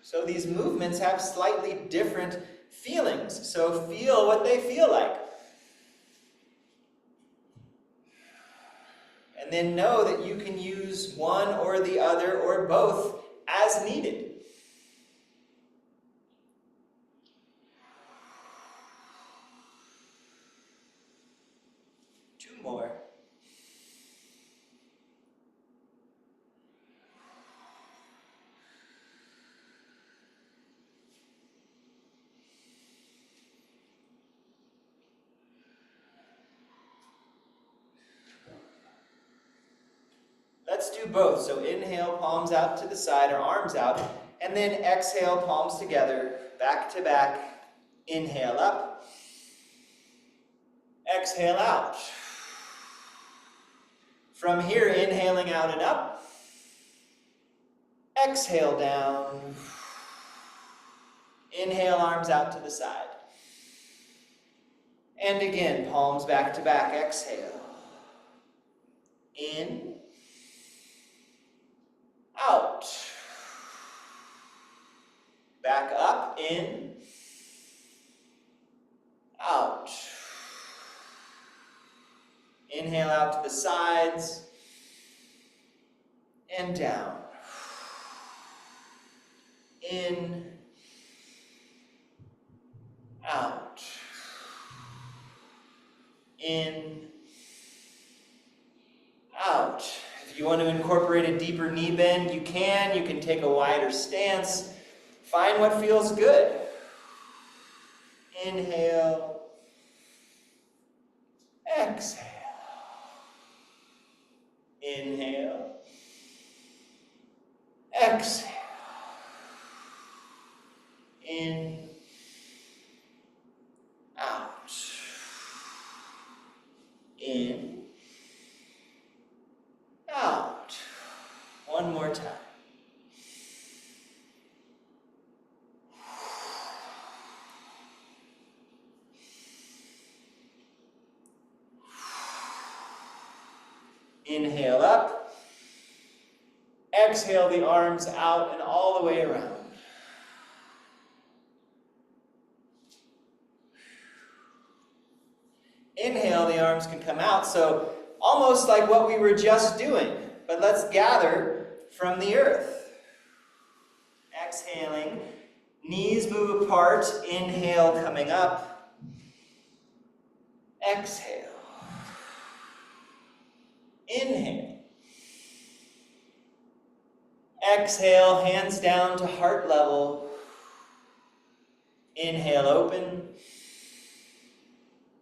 So these movements have slightly different feelings. So feel what they feel like. And then know that you can use one or the other or both as needed. Two more. Let's do both. So inhale, palms out to the side, or arms out, and then exhale, palms together, back to back. Inhale up, exhale out. From here, inhaling out and up, exhale down. Inhale, arms out to the side. And again, palms back to back, exhale. In, out. Back up, in, out. Inhale out to the sides and down. In, out. In, out. If you want to incorporate a deeper knee bend, you can. You can take a wider stance. Find what feels good. Inhale. Exhale. Inhale. Exhale. In. Out. In. Out. One more time. Inhale up. Exhale the arms out and all the way around. Inhale, the arms can come out. So almost like what we were just doing. But let's gather from the earth. Exhaling. Knees move apart. Inhale, coming up. Exhale. Inhale. Exhale, hands down to heart level. Inhale, open.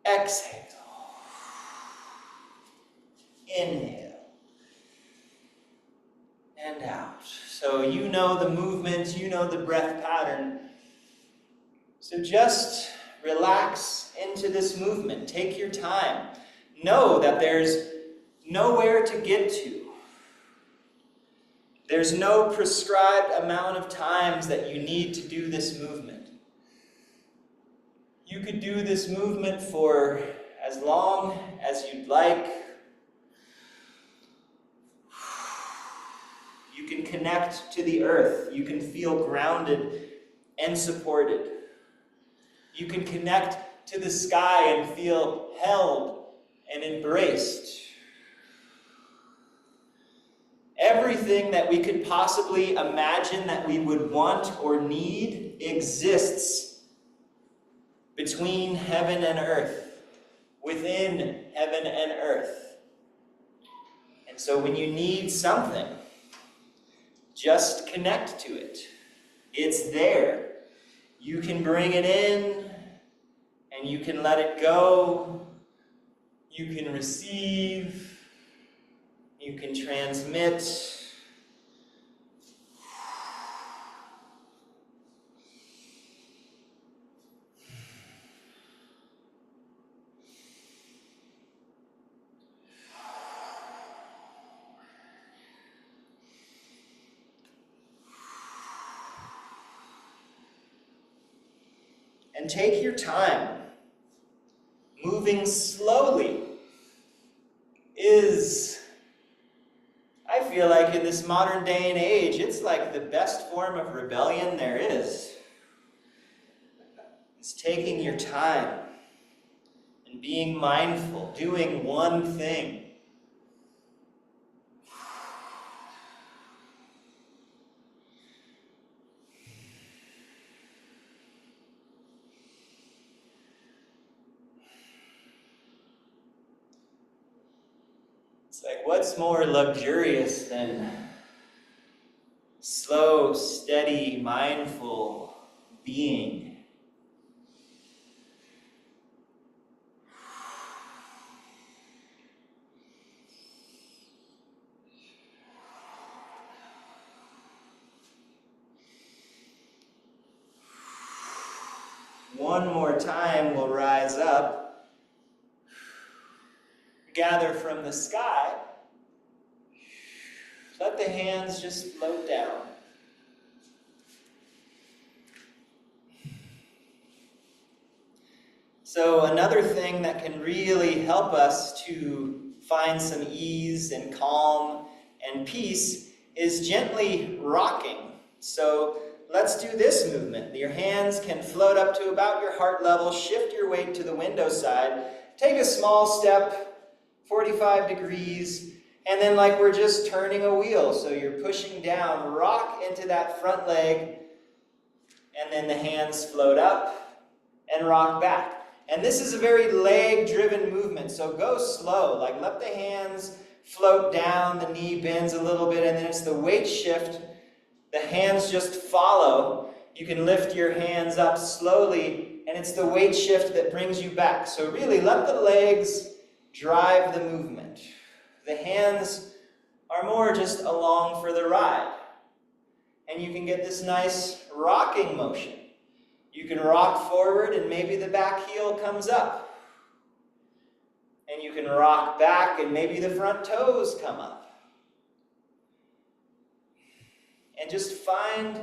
Exhale. Inhale. And out. So you know the movement, you know the breath pattern. So just relax into this movement. Take your time. Know that there's nowhere to get to. There's no prescribed amount of times that you need to do this movement. You could do this movement for as long as you'd like. You can connect to the earth. You can feel grounded and supported. You can connect to the sky and feel held and embraced. Everything that we could possibly imagine that we would want or need exists between heaven and earth, within heaven and earth. And so when you need something, just connect to it. It's there. You can bring it in, and you can let it go. You can receive. You can transmit. And take your time. Moving slowly is, I feel like in this modern day and age, it's like the best form of rebellion there is. It's taking your time and being mindful, doing one thing. It's like, what's more luxurious than slow, steady, mindful being? One more time, we'll rise up. Gather from the sky. Let the hands just float down. So another thing that can really help us to find some ease and calm and peace is gently rocking. So let's do this movement. Your hands can float up to about your heart level. Shift your weight to the window side. Take a small step, 45 degrees, and then like we're just turning a wheel. So you're pushing down, rock into that front leg, and then the hands float up and rock back. And this is a very leg-driven movement, so go slow. Like let the hands float down, the knee bends a little bit, and then it's the weight shift. The hands just follow. You can lift your hands up slowly, and it's the weight shift that brings you back. So really let the legs drive the movement. The hands are more just along for the ride. And you can get this nice rocking motion. You can rock forward and maybe the back heel comes up. And you can rock back and maybe the front toes come up. And just find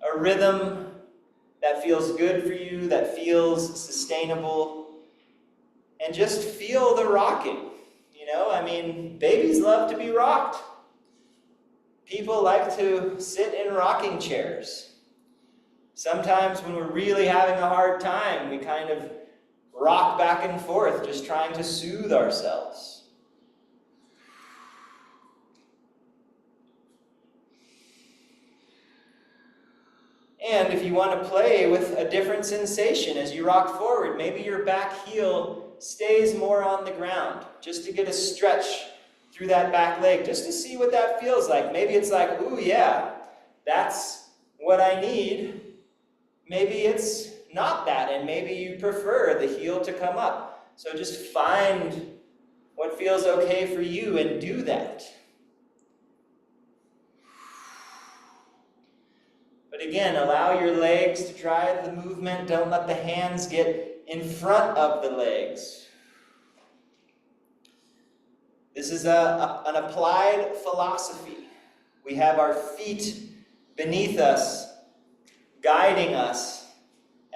a rhythm that feels good for you, that feels sustainable. And just feel the rocking. You know, I mean, babies love to be rocked. People like to sit in rocking chairs. Sometimes when we're really having a hard time, we kind of rock back and forth, just trying to soothe ourselves. And if you want to play with a different sensation as you rock forward, maybe your back heel stays more on the ground, just to get a stretch through that back leg, just to see what that feels like. Maybe it's like, ooh, yeah, that's what I need. Maybe it's not that, and maybe you prefer the heel to come up. So just find what feels okay for you and do that. But again, allow your legs to drive the movement. Don't let the hands get in front of the legs. This is an applied philosophy. We have our feet beneath us, guiding us,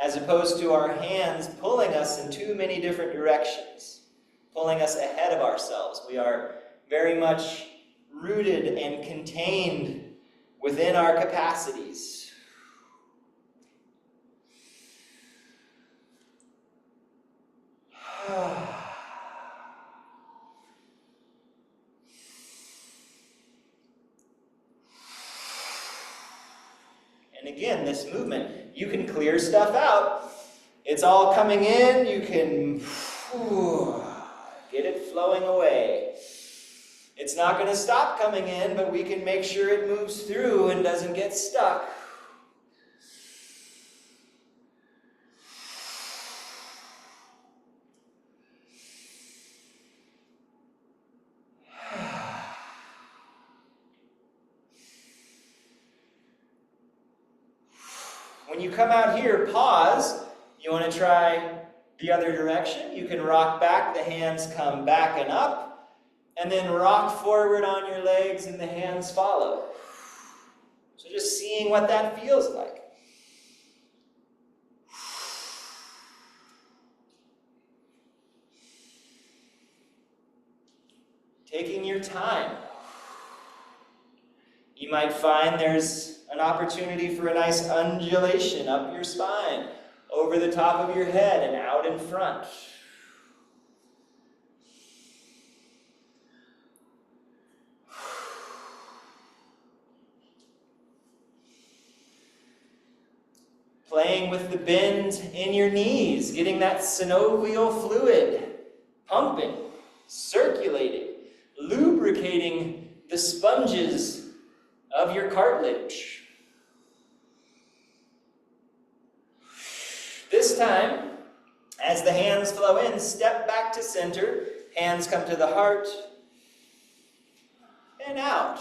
as opposed to our hands pulling us in too many different directions, pulling us ahead of ourselves. We are very much rooted and contained within our capacities. And again, this movement, you can clear stuff out. It's all coming in. You can get it flowing away. It's not going to stop coming in, but we can make sure it moves through and doesn't get stuck. When you come out here, pause. You want to try the other direction. You can rock back, the hands come back and up, and then rock forward on your legs and the hands follow. So just seeing what that feels like. Taking your time. You might find there's an opportunity for a nice undulation up your spine, over the top of your head and out in front. Playing with the bend in your knees, getting that synovial fluid pumping, circulating, lubricating the sponges of your cartilage. This time, as the hands flow in, step back to center, hands come to the heart, and out.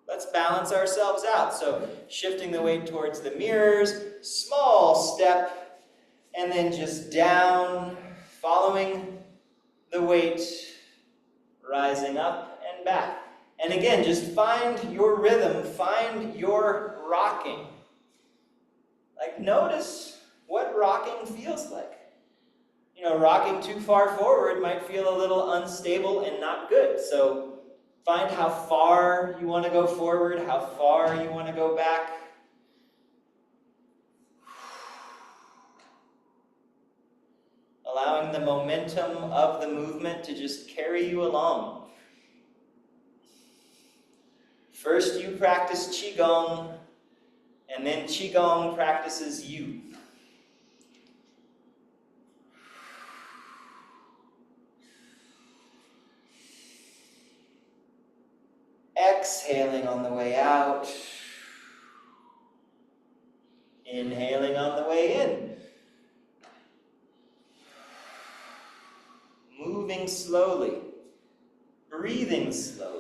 Let's balance ourselves out. So shifting the weight towards the mirrors, small step, and then just down, following the weight, rising up and back. And again, just find your rhythm, find your rocking. Like, notice what rocking feels like. You know, rocking too far forward might feel a little unstable and not good. So find how far you want to go forward, how far you want to go back. Allowing the momentum of the movement to just carry you along. First you practice Qigong, and then Qigong practices you. Exhaling on the way out. Inhaling on the way in. Moving slowly. Breathing slowly.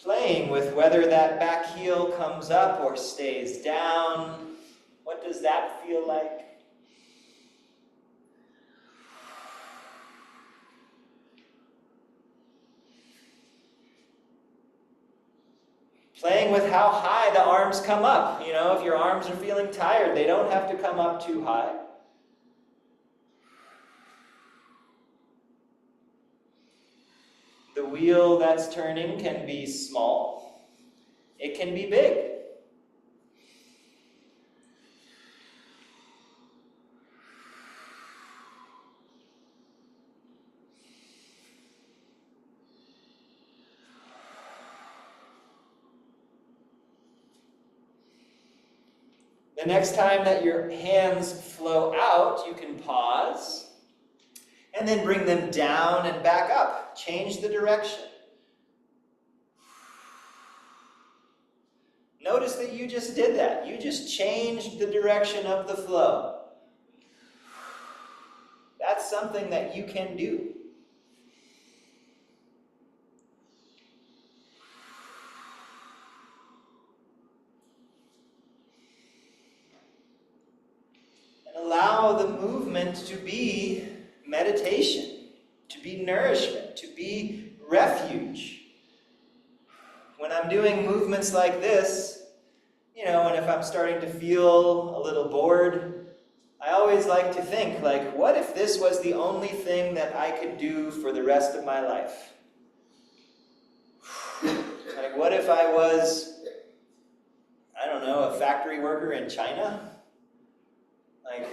Playing with whether that back heel comes up or stays down. What does that feel like? Playing with how high the arms come up. You know, if your arms are feeling tired, they don't have to come up too high. The wheel that's turning can be small. It can be big. The next time that your hands flow out, you can pause and then bring them down and back up. Change the direction. Notice that you just did that. You just changed the direction of the flow. That's something that you can do. And allow the movement to be meditation, to be nourishment, to be refuge. When I'm doing movements like this, and if I'm starting to feel a little bored, I always like to think, like, what if this was the only thing that I could do for the rest of my life? Like, what if I was, I don't know, a factory worker in China? Like,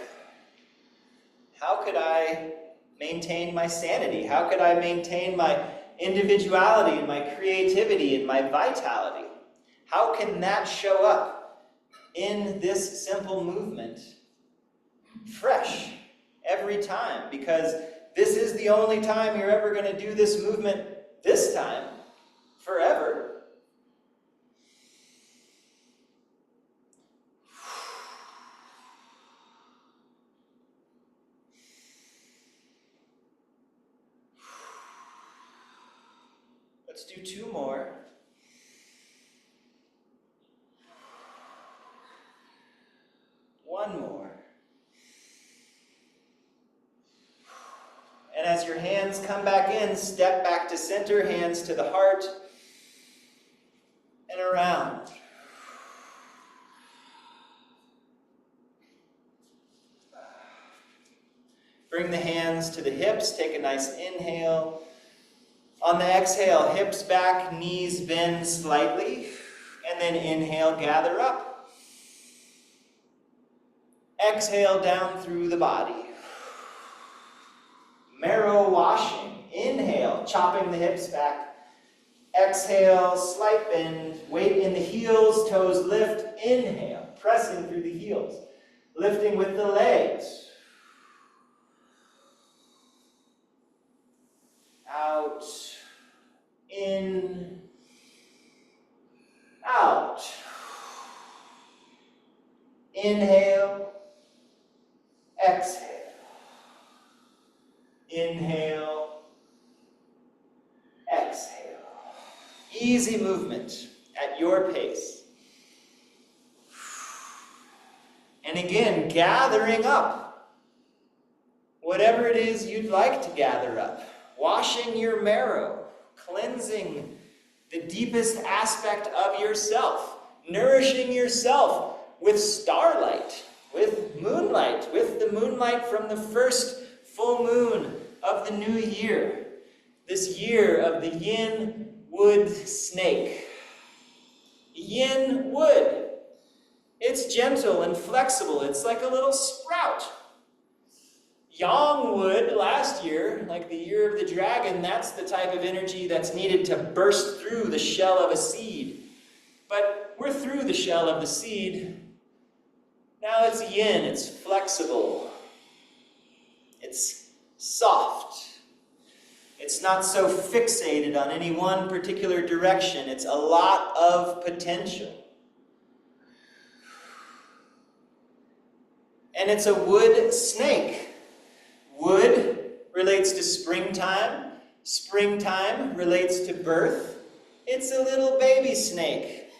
how could I maintain my sanity? How could I maintain my individuality and my creativity and my vitality? How can that show up in this simple movement fresh every time? Because this is the only time you're ever going to do this movement this time, forever. Let's do 2 more. One more. And as your hands come back in, step back to center, hands to the heart, and around. Bring the hands to the hips, take a nice inhale. On the exhale, hips back, knees bend slightly, and then inhale, gather up. Exhale down through the body. Marrow washing. Inhale, chopping the hips back. Exhale, slight bend. Weight in the heels, toes lift. Inhale, pressing through the heels. Lifting with the legs. Out. In. Out. Inhale. Exhale. Inhale. Exhale. Easy movement at your pace. And again, gathering up whatever it is you'd like to gather up. Washing your marrow, cleansing the deepest aspect of yourself, nourishing yourself with starlight, with moonlight, with the moonlight from the first full moon of the new year. This year of the yin wood snake. Yin wood. It's gentle and flexible. It's like a little sprout. Yang wood last year, like the year of the dragon, that's the type of energy that's needed to burst through the shell of a seed. But we're through the shell of the seed. Now it's yin, it's flexible. It's soft. It's not so fixated on any one particular direction. It's a lot of potential. And it's a wood snake. Wood relates to springtime. Springtime relates to birth. It's a little baby snake.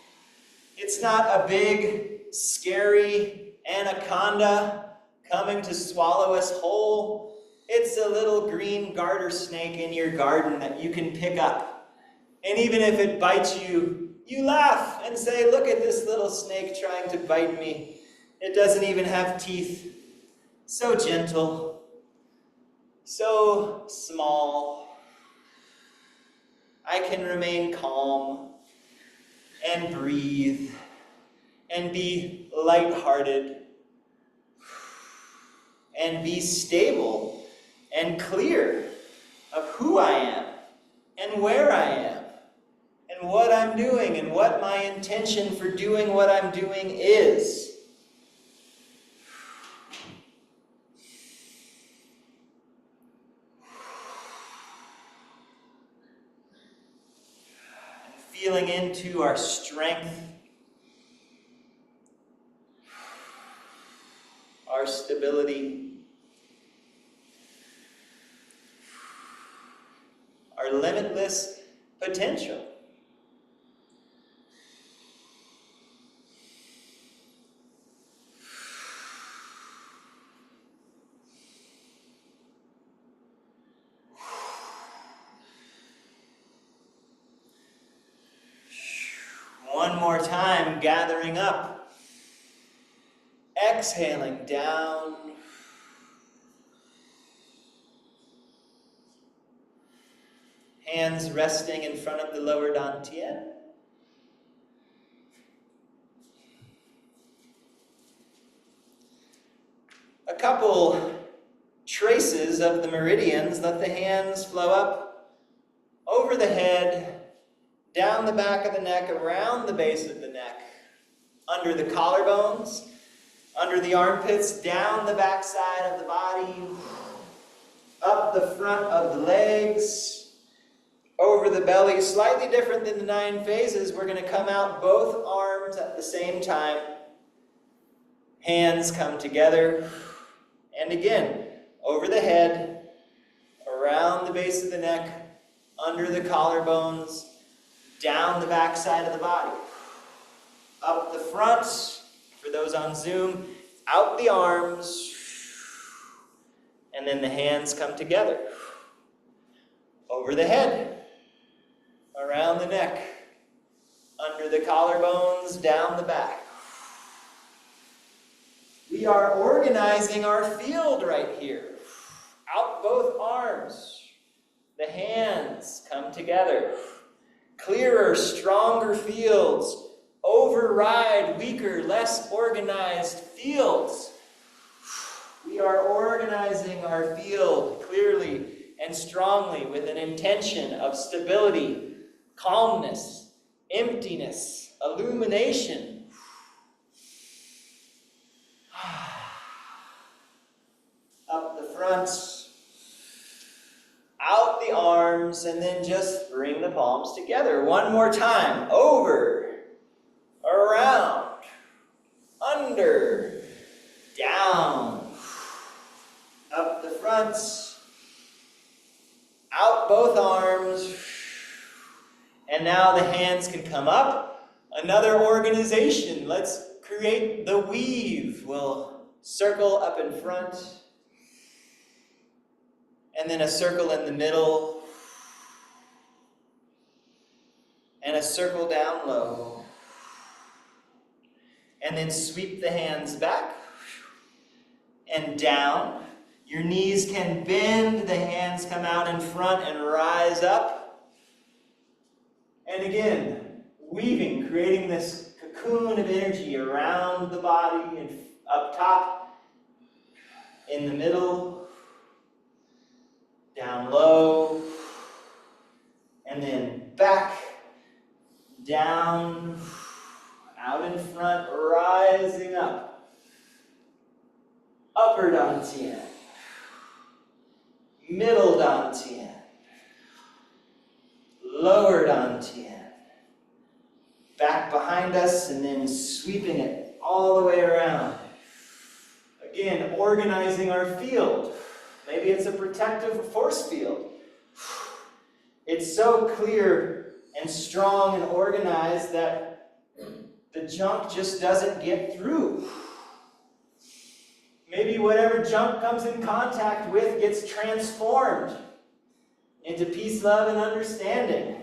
It's not a big, scary anaconda coming to swallow us whole. It's a little green garter snake in your garden that you can pick up. And even if it bites you, you laugh and say, look at this little snake trying to bite me. It doesn't even have teeth. So gentle. So small. I can remain calm and breathe and be lighthearted and be stable and clear of who I am and where I am and what I'm doing and what my intention for doing what I'm doing is. feeling into our strength, our stability, our limitless potential. One more time, gathering up. Exhaling down. Hands resting in front of the lower dantian. A couple traces of the meridians. Let the hands flow up over the head, down the back of the neck, around the base of the neck, under the collarbones, under the armpits, down the back side of the body, up the front of the legs, over the belly. Slightly different than the 9 phases. We're going to come out both arms at the same time. Hands come together. And again, over the head, around the base of the neck, under the collarbones, down the back side of the body. Up the front, for those on Zoom, out the arms, and then the hands come together. Over the head, around the neck, under the collarbones, down the back. We are organizing our field right here. Out both arms. The hands come together. Clearer, stronger fields. Override weaker, less organized fields. We are organizing our field clearly and strongly with an intention of stability, calmness, emptiness, illumination. Up the front, out the arms, and then just bring the palms together. One more time. Over, around, under, down. Up the front, out both arms, and now the hands can come up. Another organization. Let's create the weave. We'll circle up in front, and then a circle in the middle, and a circle down low. And then sweep the hands back and down. Your knees can bend, the hands come out in front and rise up. And again, weaving, creating this cocoon of energy around the body and up top, in the middle, down low, and then back, down, out in front, rising up. Upper dantian, middle dantian, lower dantian. Back behind us and then sweeping it all the way around. Again, organizing our field. Maybe it's a protective force field. It's so clear and strong and organized that the junk just doesn't get through. Maybe whatever junk comes in contact with gets transformed into peace, love, and understanding.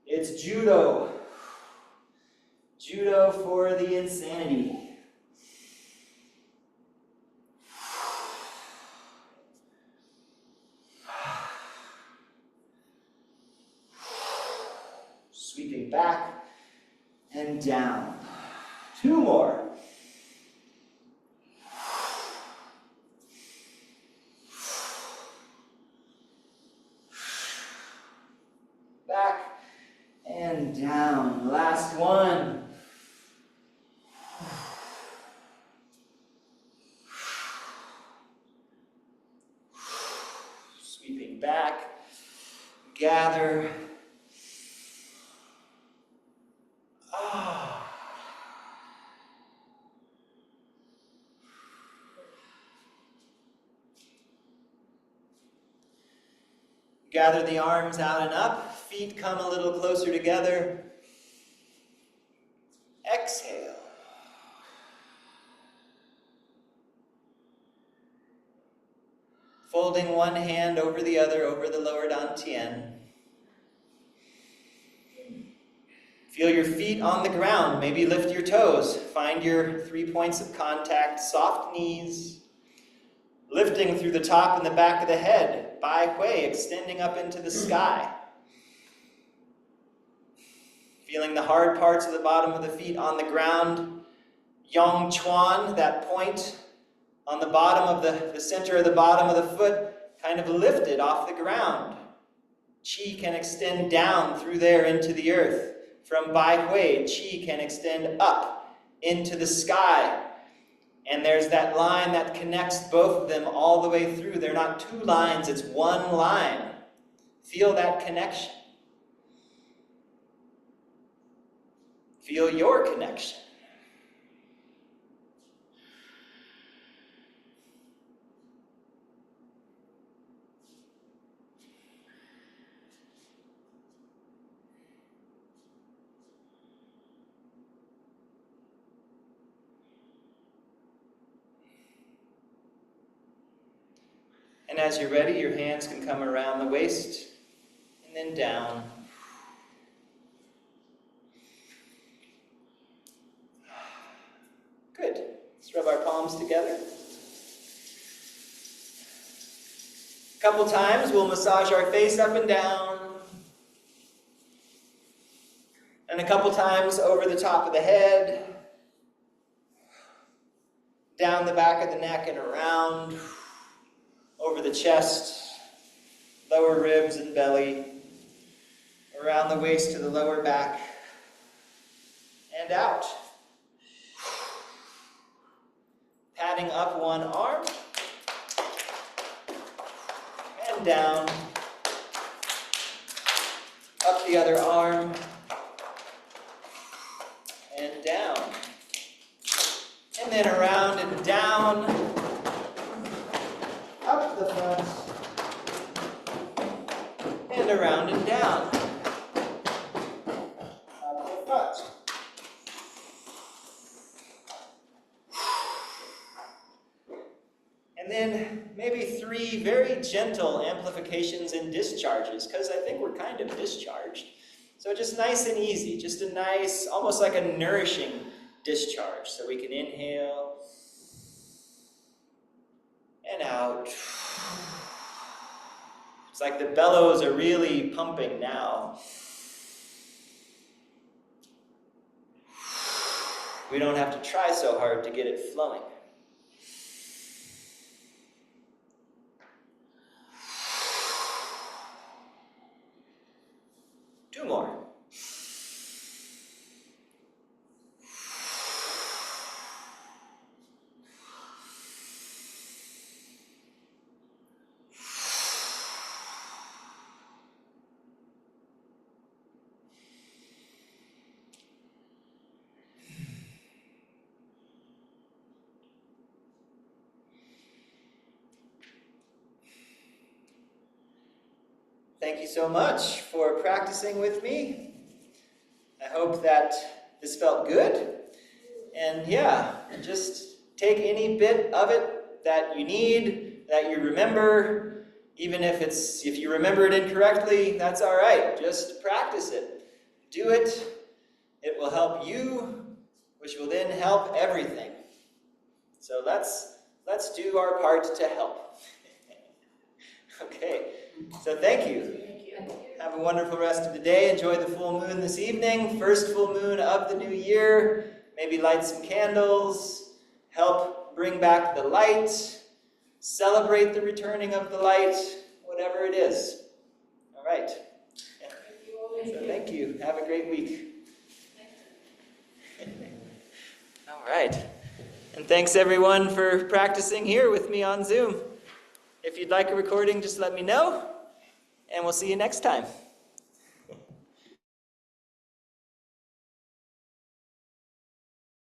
It's judo. Judo for the insanity. Sweeping back and down. 2 more. Back and down. Last one. Sweeping back. Gather. Gather the arms out and up. Feet come a little closer together. Exhale. Folding one hand over the other over the lower dantian. Feel your feet on the ground. Maybe lift your toes. Find your 3 points of contact. Soft knees. Lifting through the top and the back of the head. Bai Hui, extending up into the sky. Feeling the hard parts of the bottom of the feet on the ground. Yang Chuan, that point on the bottom of the center of the bottom of the foot, kind of lifted off the ground. Qi can extend down through there into the earth. From Bai Hui, Qi can extend up into the sky. And there's that line that connects both of them all the way through. They're not two lines, it's one line. Feel that connection. Feel your connection. And as you're ready, your hands can come around the waist and then down. Good. Let's rub our palms together. A couple times we'll massage our face up and down. And a couple times over the top of the head. Down the back of the neck and around. Over the chest, lower ribs and belly, around the waist to the lower back, and out. Patting up one arm, and down, up the other arm, and down, and then around and down, up the front, and around and down, up the front. And then maybe 3 very gentle amplifications and discharges, because I think we're kind of discharged. So just nice and easy, just a nice, almost like a nourishing discharge. So we can inhale, and out. It's like the bellows are really pumping now. We don't have to try so hard to get it flowing. Two more. Thank you so much for practicing with me. I hope that this felt good. And yeah, just take any bit of it that you need, that you remember. Even if you remember it incorrectly, that's all right. Just practice it. Do it. It will help you, which will then help everything. So let's do our part to help. Okay. So thank you. Have a wonderful rest of the day. Enjoy the full moon this evening. First full moon of the new year. Maybe light some candles. Help bring back the light. Celebrate the returning of the light. Whatever it is. All right. So thank you. Have a great week. All right. And thanks everyone for practicing here with me on Zoom. If you'd like a recording, just let me know, and we'll see you next time.